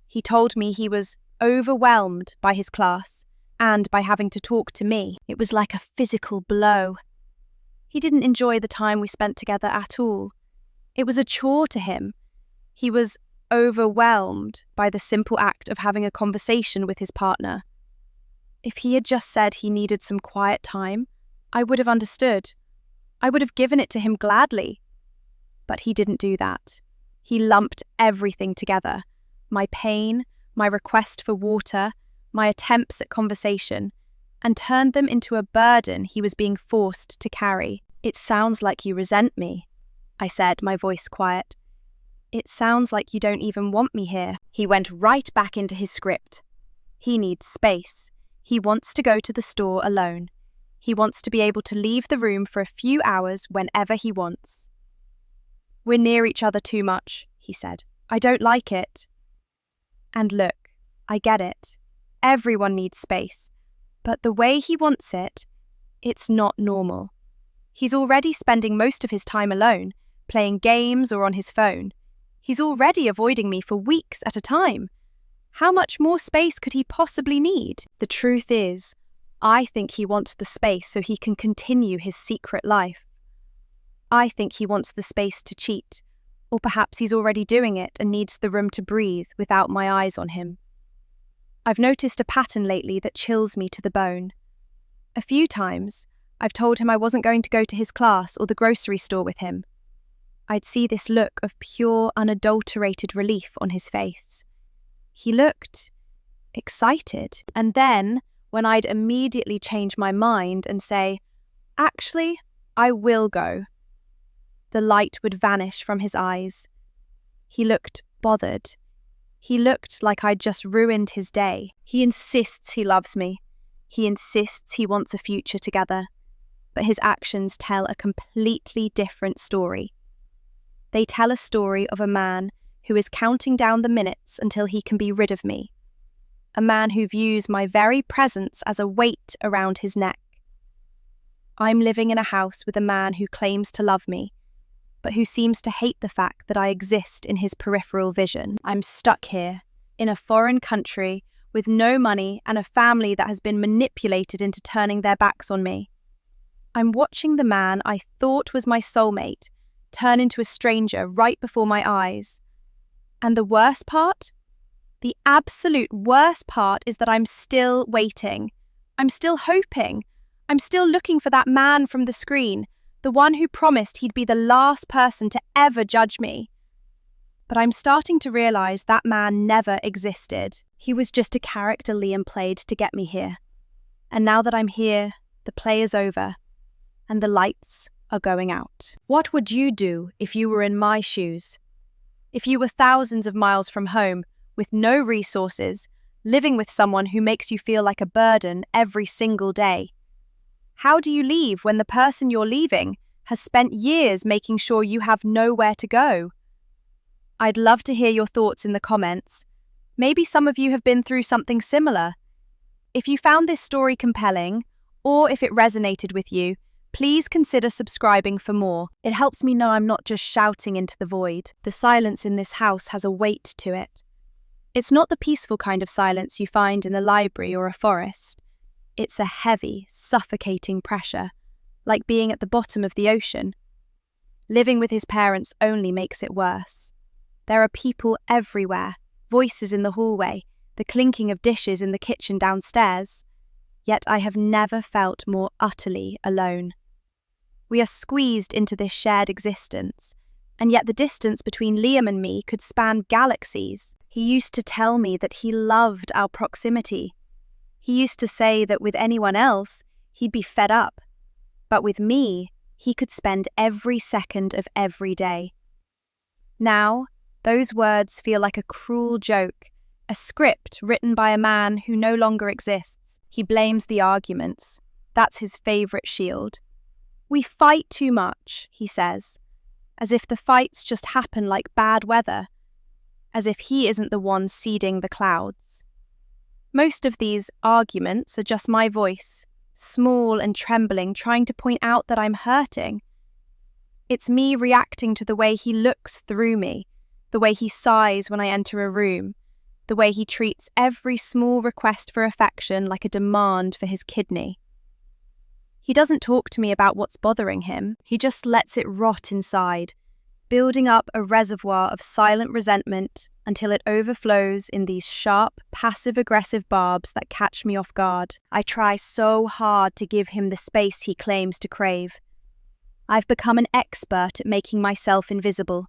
He told me he was overwhelmed by his class and by having to talk to me. It was like a physical blow. He didn't enjoy the time we spent together at all. It was a chore to him. He was overwhelmed by the simple act of having a conversation with his partner. If he had just said he needed some quiet time, I would have understood. I would have given it to him gladly. But he didn't do that. He lumped everything together. My pain, my request for water, my attempts at conversation, and turned them into a burden he was being forced to carry. "It sounds like you resent me," I said, my voice quiet. "It sounds like you don't even want me here." He went right back into his script. He needs space. He wants to go to the store alone. He wants to be able to leave the room for a few hours whenever he wants. "We're near each other too much," he said. "I don't like it." And look, I get it. Everyone needs space. But the way he wants it, it's not normal. He's already spending most of his time alone, playing games or on his phone. He's already avoiding me for weeks at a time. How much more space could he possibly need? The truth is, I think he wants the space so he can continue his secret life. I think he wants the space to cheat, or perhaps he's already doing it and needs the room to breathe without my eyes on him. I've noticed a pattern lately that chills me to the bone. A few times, I've told him I wasn't going to go to his class or the grocery store with him. I'd see this look of pure, unadulterated relief on his face. He looked excited. And then, when I'd immediately change my mind and say, "Actually, I will go," the light would vanish from his eyes. He looked bothered. He looked like I'd just ruined his day. He insists he loves me. He insists he wants a future together, but his actions tell a completely different story. They tell a story of a man who is counting down the minutes until he can be rid of me. A man who views my very presence as a weight around his neck. I'm living in a house with a man who claims to love me, but who seems to hate the fact that I exist in his peripheral vision. I'm stuck here, in a foreign country, with no money and a family that has been manipulated into turning their backs on me. I'm watching the man I thought was my soulmate turn into a stranger right before my eyes. And the worst part? The absolute worst part is that I'm still waiting. I'm still hoping. I'm still looking for that man from the screen, the one who promised he'd be the last person to ever judge me. But I'm starting to realize that man never existed. He was just a character Liam played to get me here. And now that I'm here, the play is over, and the lights are going out. What would you do if you were in my shoes? If you were thousands of miles from home, with no resources, living with someone who makes you feel like a burden every single day? How do you leave when the person you're leaving has spent years making sure you have nowhere to go? I'd love to hear your thoughts in the comments. Maybe some of you have been through something similar. If you found this story compelling, or if it resonated with you, please consider subscribing for more. It helps me know I'm not just shouting into the void. The silence in this house has a weight to it. It's not the peaceful kind of silence you find in the library or a forest. It's a heavy, suffocating pressure, like being at the bottom of the ocean. Living with his parents only makes it worse. There are people everywhere, voices in the hallway, the clinking of dishes in the kitchen downstairs. Yet I have never felt more utterly alone. We are squeezed into this shared existence, and yet the distance between Liam and me could span galaxies. He used to tell me that he loved our proximity. He used to say that with anyone else, he'd be fed up. But with me, he could spend every second of every day. Now, those words feel like a cruel joke, a script written by a man who no longer exists. He blames the arguments. That's his favourite shield. We fight too much, he says, as if the fights just happen like bad weather, as if he isn't the one seeding the clouds. Most of these arguments are just my voice, small and trembling, trying to point out that I'm hurting. It's me reacting to the way he looks through me, the way he sighs when I enter a room, the way he treats every small request for affection like a demand for his kidney. He doesn't talk to me about what's bothering him, he just lets it rot inside, building up a reservoir of silent resentment until it overflows in these sharp, passive-aggressive barbs that catch me off guard. I try so hard to give him the space he claims to crave. I've become an expert at making myself invisible.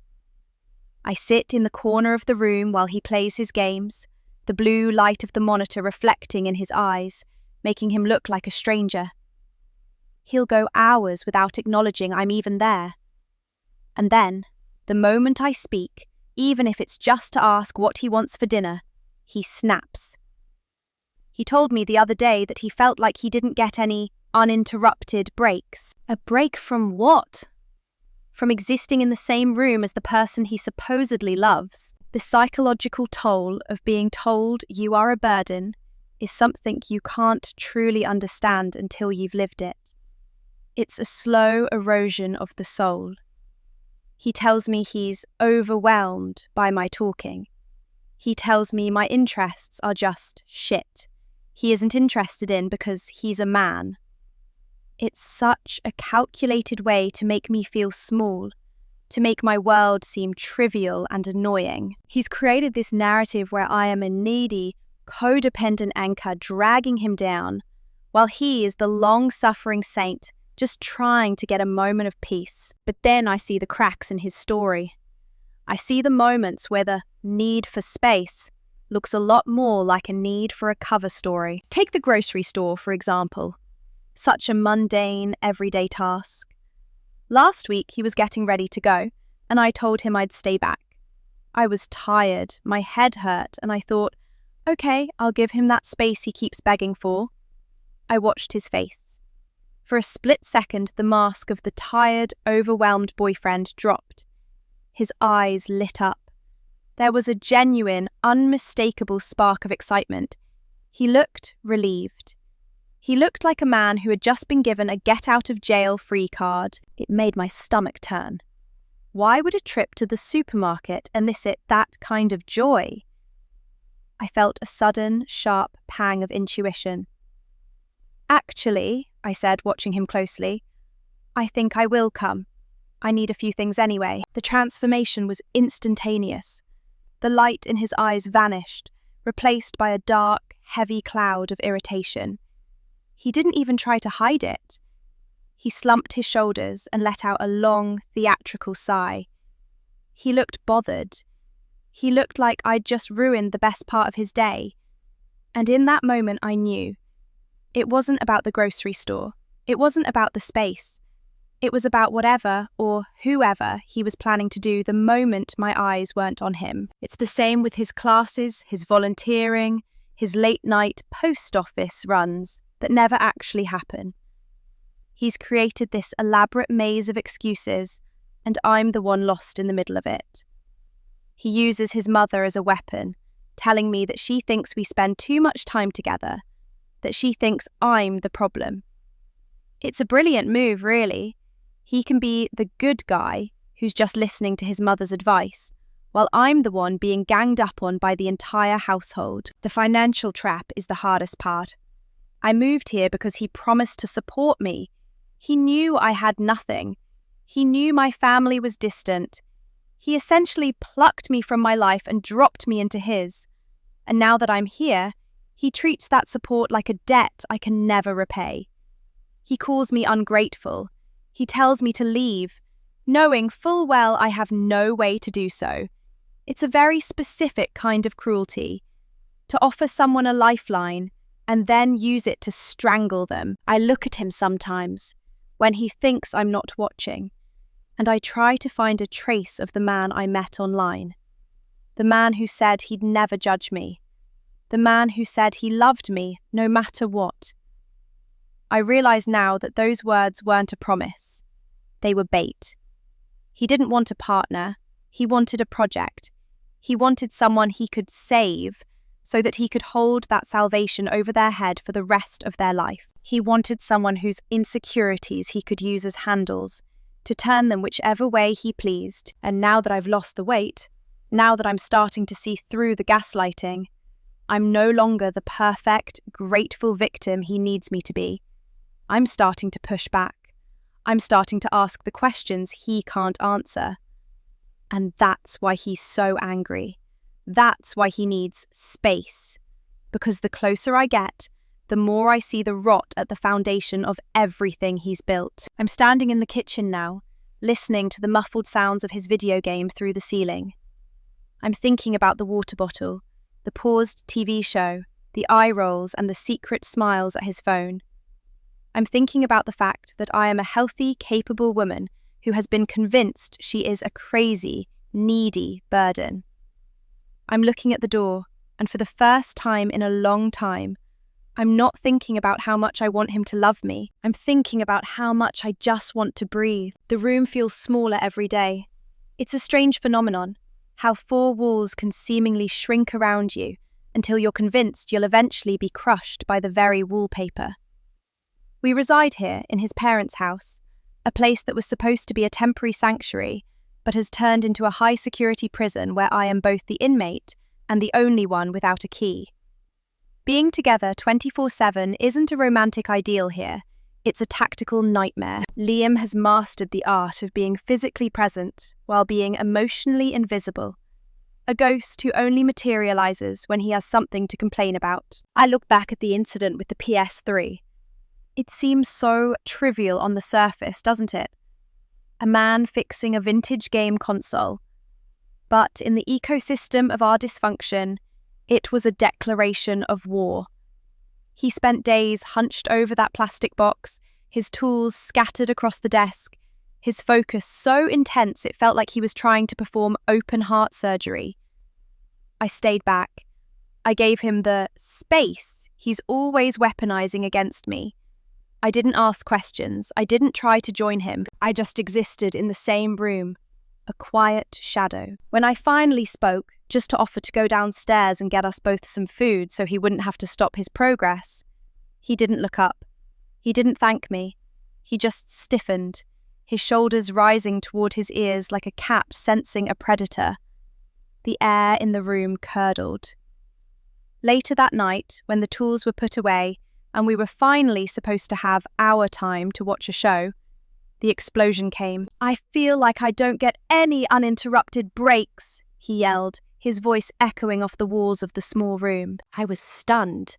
I sit in the corner of the room while he plays his games, the blue light of the monitor reflecting in his eyes, making him look like a stranger. He'll go hours without acknowledging I'm even there. And then, the moment I speak, even if it's just to ask what he wants for dinner, he snaps. He told me the other day that he felt like he didn't get any uninterrupted breaks. A break from what? From existing in the same room as the person he supposedly loves. The psychological toll of being told you are a burden is something you can't truly understand until you've lived it. It's a slow erosion of the soul. He tells me he's overwhelmed by my talking. He tells me my interests are just shit. He isn't interested in because he's a man. It's such a calculated way to make me feel small, to make my world seem trivial and annoying. He's created this narrative where I am a needy, codependent anchor dragging him down, while he is the long-suffering saint just trying to get a moment of peace. But then I see the cracks in his story. I see the moments where the need for space looks a lot more like a need for a cover story. Take the grocery store, for example. Such a mundane, everyday task. Last week he was getting ready to go, and I told him I'd stay back. I was tired, my head hurt, and I thought, okay, I'll give him that space he keeps begging for. I watched his face. For a split second, the mask of the tired, overwhelmed boyfriend dropped. His eyes lit up. There was a genuine, unmistakable spark of excitement. He looked relieved. He looked like a man who had just been given a get-out-of-jail-free card. It made my stomach turn. Why would a trip to the supermarket elicit that kind of joy? I felt a sudden, sharp pang of intuition. "Actually," I said, watching him closely, "I think I will come. I need a few things anyway." The transformation was instantaneous. The light in his eyes vanished, replaced by a dark, heavy cloud of irritation. He didn't even try to hide it. He slumped his shoulders and let out a long, theatrical sigh. He looked bothered. He looked like I'd just ruined the best part of his day. And in that moment I knew. It wasn't about the grocery store. It wasn't about the space. It was about whatever or whoever he was planning to do the moment my eyes weren't on him. It's the same with his classes, his volunteering, his late-night post office runs that never actually happen. He's created this elaborate maze of excuses, and I'm the one lost in the middle of it. He uses his mother as a weapon, telling me that she thinks we spend too much time together, that she thinks I'm the problem. It's a brilliant move, really. He can be the good guy who's just listening to his mother's advice, while I'm the one being ganged up on by the entire household. The financial trap is the hardest part. I moved here because he promised to support me. He knew I had nothing. He knew my family was distant. He essentially plucked me from my life and dropped me into his. And now that I'm here, he treats that support like a debt I can never repay. He calls me ungrateful. He tells me to leave, knowing full well I have no way to do so. It's a very specific kind of cruelty, to offer someone a lifeline and then use it to strangle them. I look at him sometimes, when he thinks I'm not watching, and I try to find a trace of the man I met online. The man who said he'd never judge me. The man who said he loved me no matter what. I realize now that those words weren't a promise. They were bait. He didn't want a partner. He wanted a project. He wanted someone he could save so that he could hold that salvation over their head for the rest of their life. He wanted someone whose insecurities he could use as handles to turn them whichever way he pleased. And now that I've lost the weight, now that I'm starting to see through the gaslighting, I'm no longer the perfect, grateful victim he needs me to be. I'm starting to push back. I'm starting to ask the questions he can't answer. And that's why he's so angry. That's why he needs space. Because the closer I get, the more I see the rot at the foundation of everything he's built. I'm standing in the kitchen now, listening to the muffled sounds of his video game through the ceiling. I'm thinking about the water bottle, the paused TV show, the eye rolls and the secret smiles at his phone. I'm thinking about the fact that I am a healthy, capable woman who has been convinced she is a crazy, needy burden. I'm looking at the door, and for the first time in a long time, I'm not thinking about how much I want him to love me. I'm thinking about how much I just want to breathe. The room feels smaller every day. It's a strange phenomenon, how four walls can seemingly shrink around you until you're convinced you'll eventually be crushed by the very wallpaper. We reside here in his parents' house, a place that was supposed to be a temporary sanctuary, but has turned into a high-security prison where I am both the inmate and the only one without a key. Being together 24/7 isn't a romantic ideal here, it's a tactical nightmare. Liam has mastered the art of being physically present while being emotionally invisible, a ghost who only materializes when he has something to complain about. I look back at the incident with the PS3. It seems so trivial on the surface, doesn't it? A man fixing a vintage game console. But in the ecosystem of our dysfunction, it was a declaration of war. He spent days hunched over that plastic box, his tools scattered across the desk, his focus so intense it felt like he was trying to perform open-heart surgery. I stayed back. I gave him the space he's always weaponizing against me. I didn't ask questions. I didn't try to join him. I just existed in the same room, a quiet shadow. When I finally spoke, just to offer to go downstairs and get us both some food so he wouldn't have to stop his progress, he didn't look up. He didn't thank me. He just stiffened, his shoulders rising toward his ears like a cat sensing a predator. The air in the room curdled. Later that night, when the tools were put away and we were finally supposed to have our time to watch a show, the explosion came. "I feel like I don't get any uninterrupted breaks," he yelled, his voice echoing off the walls of the small room. I was stunned.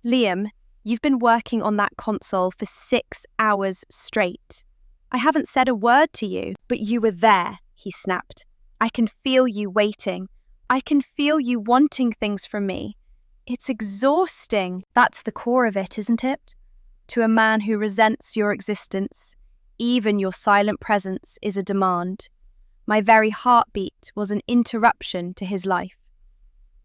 "Liam, you've been working on that console for 6 hours straight. I haven't said a word to you, but you were there," he snapped. "I can feel you waiting. I can feel you wanting things from me. It's exhausting." That's the core of it, isn't it? To a man who resents your existence, even your silent presence is a demand. My very heartbeat was an interruption to his life.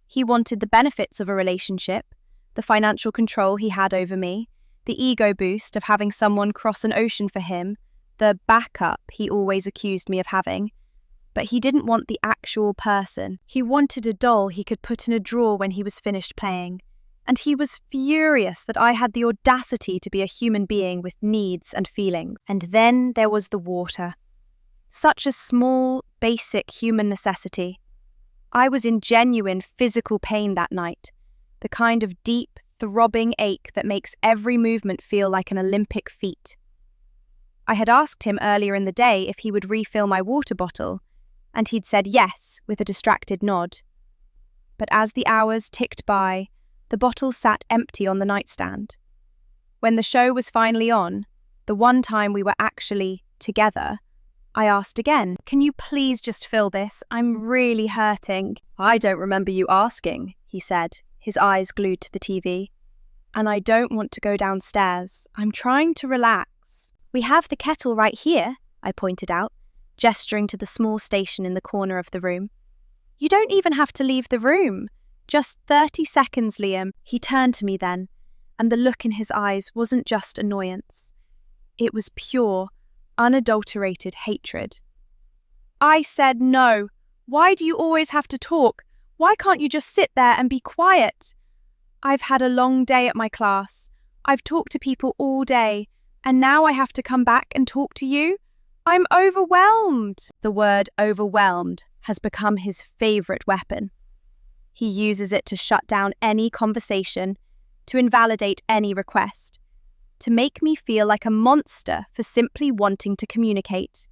He wanted the benefits of a relationship, the financial control he had over me, the ego boost of having someone cross an ocean for him, the backup he always accused me of having. But he didn't want the actual person. He wanted a doll he could put in a drawer when he was finished playing. And he was furious that I had the audacity to be a human being with needs and feelings. And then there was the water. Such a small, basic human necessity. I was in genuine physical pain that night, the kind of deep, throbbing ache that makes every movement feel like an Olympic feat. I had asked him earlier in the day if he would refill my water bottle, and he'd said yes with a distracted nod. But as the hours ticked by, the bottle sat empty on the nightstand. When the show was finally on, the one time we were actually together, I asked again, "Can you please just fill this? I'm really hurting." "I don't remember you asking," he said, his eyes glued to the TV. "And I don't want to go downstairs. I'm trying to relax." "We have the kettle right here," I pointed out, gesturing to the small station in the corner of the room. "You don't even have to leave the room. Just 30 seconds, Liam." He turned to me then, and the look in his eyes wasn't just annoyance. It was pure, unadulterated hatred. "I said no. Why do you always have to talk? Why can't you just sit there and be quiet? I've had a long day at my class. I've talked to people all day, and now I have to come back and talk to you? I'm overwhelmed." The word overwhelmed has become his favorite weapon. He uses it to shut down any conversation, to invalidate any request, to make me feel like a monster for simply wanting to communicate.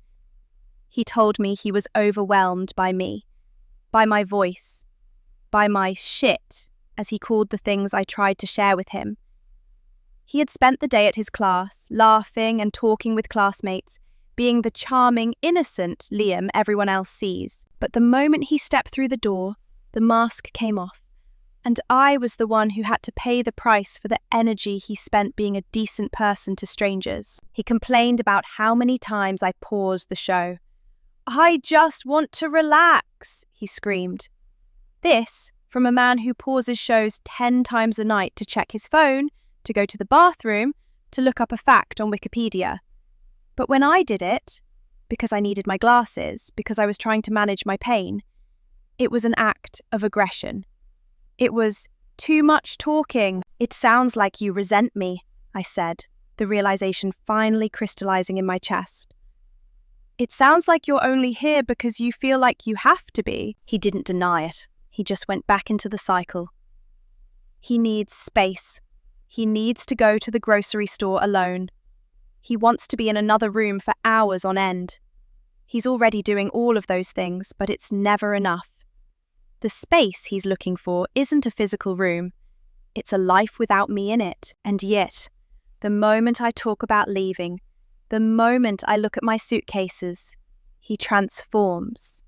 He told me he was overwhelmed by me, by my voice, by my shit, as he called the things I tried to share with him. He had spent the day at his class, laughing and talking with classmates, being the charming, innocent Liam everyone else sees. But the moment he stepped through the door, the mask came off, and I was the one who had to pay the price for the energy he spent being a decent person to strangers. He complained about how many times I paused the show. "I just want to relax," he screamed. This from a man who pauses shows 10 times a night to check his phone, to go to the bathroom, to look up a fact on Wikipedia. But when I did it, because I needed my glasses, because I was trying to manage my pain, it was an act of aggression. It was too much talking. "It sounds like you resent me," I said, the realization finally crystallizing in my chest. "It sounds like you're only here because you feel like you have to be." He didn't deny it. He just went back into the cycle. He needs space. He needs to go to the grocery store alone. He wants to be in another room for hours on end. He's already doing all of those things, but it's never enough. The space he's looking for isn't a physical room. It's a life without me in it. And yet, the moment I talk about leaving, the moment I look at my suitcases, he transforms.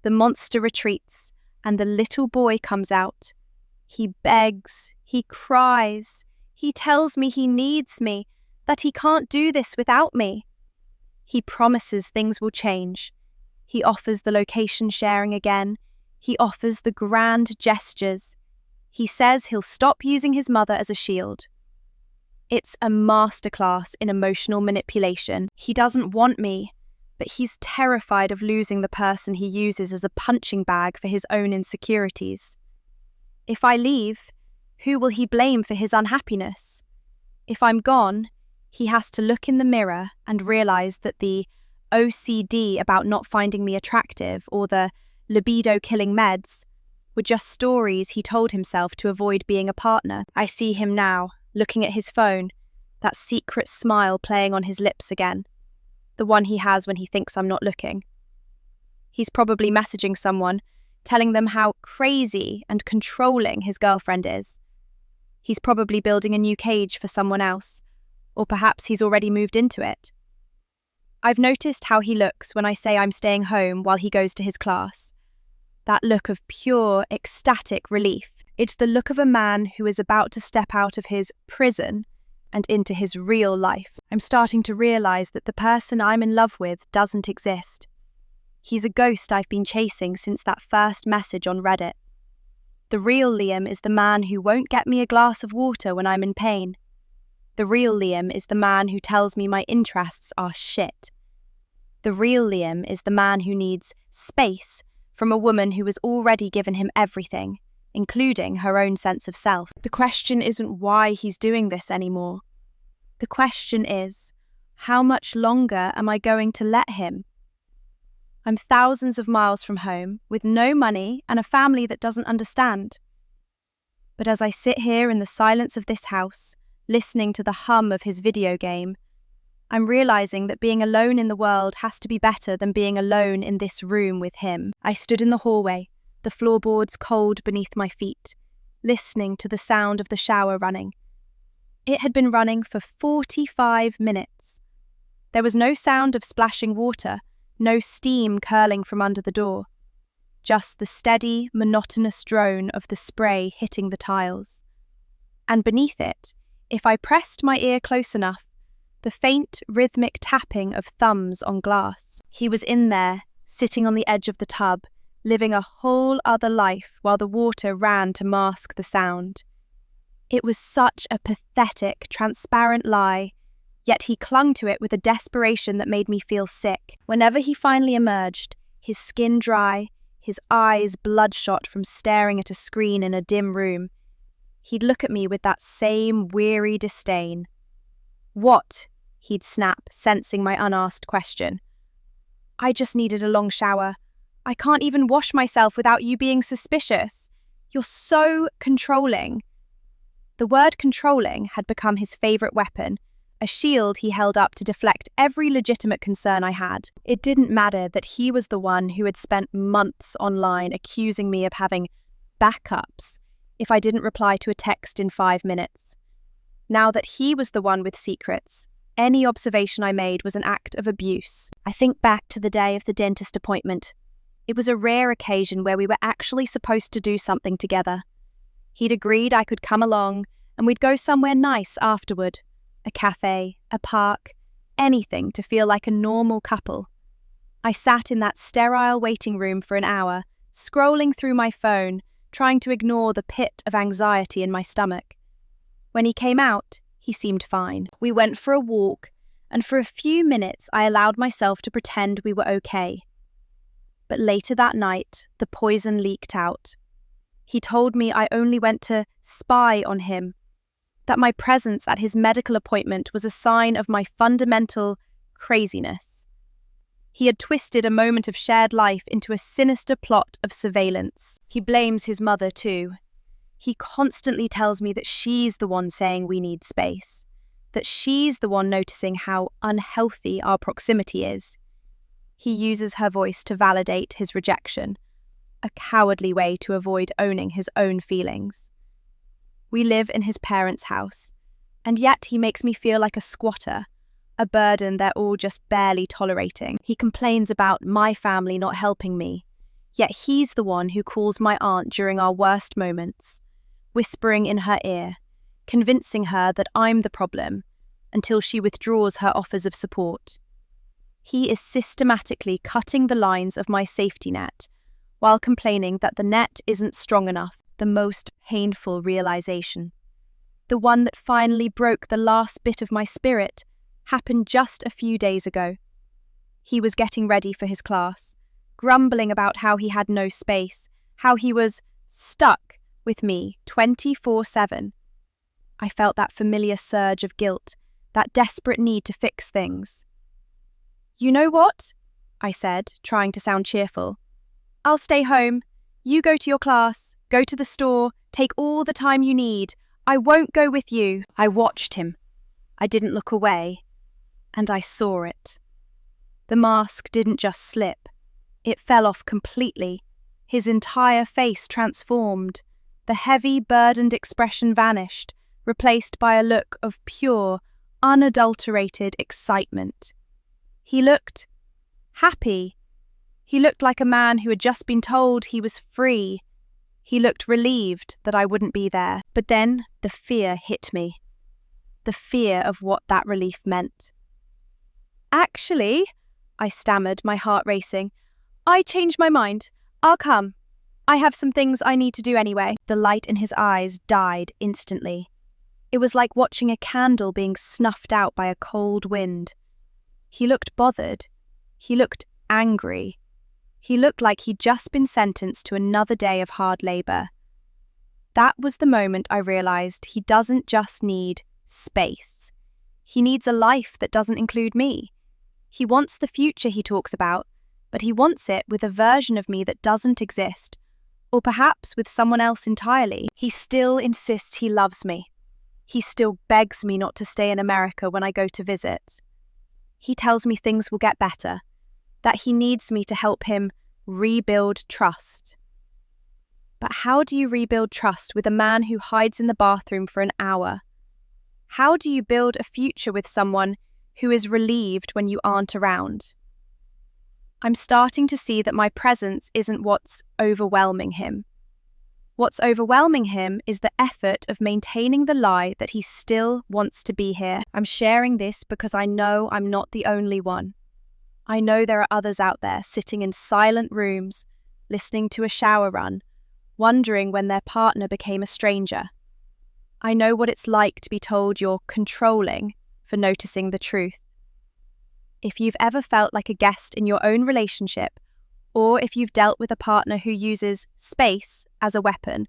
The monster retreats, and the little boy comes out. He begs, he cries, he tells me he needs me, that he can't do this without me. He promises things will change. He offers the location sharing again. He offers the grand gestures. He says he'll stop using his mother as a shield. It's a masterclass in emotional manipulation. He doesn't want me, but he's terrified of losing the person he uses as a punching bag for his own insecurities. If I leave, who will he blame for his unhappiness? If I'm gone, he has to look in the mirror and realize that the OCD about not finding me attractive or the libido-killing meds were just stories he told himself to avoid being a partner. I see him now, looking at his phone, that secret smile playing on his lips again, the one he has when he thinks I'm not looking. He's probably messaging someone, telling them how crazy and controlling his girlfriend is. He's probably building a new cage for someone else, or perhaps he's already moved into it. I've noticed how he looks when I say I'm staying home while he goes to his class. That look of pure, ecstatic relief. It's the look of a man who is about to step out of his prison and into his real life. I'm starting to realize that the person I'm in love with doesn't exist. He's a ghost I've been chasing since that first message on Reddit. The real Liam is the man who won't get me a glass of water when I'm in pain. The real Liam is the man who tells me my interests are shit. The real Liam is the man who needs space from a woman who has already given him everything, including her own sense of self. The question isn't why he's doing this anymore. The question is, how much longer am I going to let him? I'm thousands of miles from home, with no money and a family that doesn't understand. But as I sit here in the silence of this house, listening to the hum of his video game, I'm realizing that being alone in the world has to be better than being alone in this room with him. I stood in the hallway, the floorboards cold beneath my feet, listening to the sound of the shower running. It had been running for 45 minutes. There was no sound of splashing water, no steam curling from under the door. Just the steady, monotonous drone of the spray hitting the tiles. And beneath it, if I pressed my ear close enough, the faint, rhythmic tapping of thumbs on glass. He was in there, sitting on the edge of the tub, living a whole other life while the water ran to mask the sound. It was such a pathetic, transparent lie, yet he clung to it with a desperation that made me feel sick. Whenever he finally emerged, his skin dry, his eyes bloodshot from staring at a screen in a dim room, he'd look at me with that same weary disdain. "What?" he'd snap, sensing my unasked question. "I just needed a long shower. I can't even wash myself without you being suspicious. You're so controlling." The word controlling had become his favourite weapon, a shield he held up to deflect every legitimate concern I had. It didn't matter that he was the one who had spent months online accusing me of having backups if I didn't reply to a text in 5 minutes. Now that he was the one with secrets, any observation I made was an act of abuse. I think back to the day of the dentist appointment. It was a rare occasion where we were actually supposed to do something together. He'd agreed I could come along, and we'd go somewhere nice afterward. A cafe, a park, anything to feel like a normal couple. I sat in that sterile waiting room for an hour, scrolling through my phone, trying to ignore the pit of anxiety in my stomach. When he came out, he seemed fine. We went for a walk, and for a few minutes I allowed myself to pretend we were okay. But later that night, the poison leaked out. He told me I only went to spy on him, that my presence at his medical appointment was a sign of my fundamental craziness. He had twisted a moment of shared life into a sinister plot of surveillance. He blames his mother too. He constantly tells me that she's the one saying we need space, that she's the one noticing how unhealthy our proximity is. He uses her voice to validate his rejection, a cowardly way to avoid owning his own feelings. We live in his parents' house, and yet he makes me feel like a squatter, a burden they're all just barely tolerating. He complains about my family not helping me, yet he's the one who calls my aunt during our worst moments, whispering in her ear, convincing her that I'm the problem, until she withdraws her offers of support. He is systematically cutting the lines of my safety net, while complaining that the net isn't strong enough. the most painful realization, the one that finally broke the last bit of my spirit, happened just a few days ago. He was getting ready for his class, grumbling about how he had no space, how he was stuck with me 24/7. I felt that familiar surge of guilt, that desperate need to fix things. "You know what?" I said, trying to sound cheerful. "I'll stay home. You go to your class, go to the store, take all the time you need. I won't go with you." I watched him. I didn't look away, and I saw it. The mask didn't just slip. It fell off completely. His entire face transformed. The heavy, burdened expression vanished, replaced by a look of pure, unadulterated excitement. He looked happy. He looked like a man who had just been told he was free. He looked relieved that I wouldn't be there. But then the fear hit me. The fear of what that relief meant. "Actually," I stammered, my heart racing, "I changed my mind. I'll come. I have some things I need to do anyway." The light in his eyes died instantly. It was like watching a candle being snuffed out by a cold wind. He looked bothered. He looked angry. He looked like he'd just been sentenced to another day of hard labor. That was the moment I realized he doesn't just need space. He needs a life that doesn't include me. He wants the future he talks about, but he wants it with a version of me that doesn't exist, or perhaps with someone else entirely. He still insists he loves me. He still begs me not to stay in America when I go to visit. He tells me things will get better, that he needs me to help him rebuild trust. But how do you rebuild trust with a man who hides in the bathroom for an hour? How do you build a future with someone who is relieved when you aren't around? I'm starting to see that my presence isn't what's overwhelming him. What's overwhelming him is the effort of maintaining the lie that he still wants to be here. I'm sharing this because I know I'm not the only one. I know there are others out there sitting in silent rooms, listening to a shower run, wondering when their partner became a stranger. I know what it's like to be told you're controlling for noticing the truth. If you've ever felt like a guest in your own relationship, or if you've dealt with a partner who uses space as a weapon,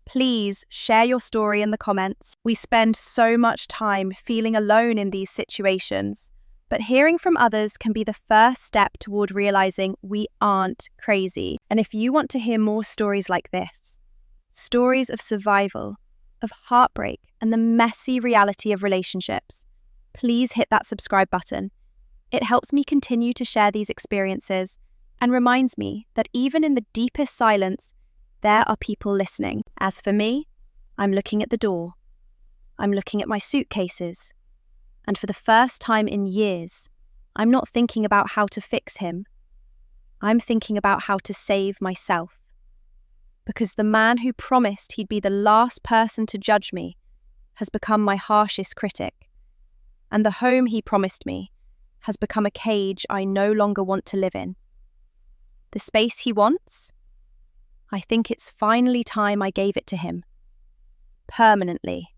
please share your story in the comments. We spend so much time feeling alone in these situations, but hearing from others can be the first step toward realizing we aren't crazy. And if you want to hear more stories like this, stories of survival, of heartbreak, and the messy reality of relationships, please hit that subscribe button. It helps me continue to share these experiences and reminds me that even in the deepest silence, there are people listening. As for me, I'm looking at the door. I'm looking at my suitcases. And for the first time in years, I'm not thinking about how to fix him. I'm thinking about how to save myself. Because the man who promised he'd be the last person to judge me has become my harshest critic. And the home he promised me has become a cage I no longer want to live in. The space he wants? I think it's finally time I gave it to him. Permanently.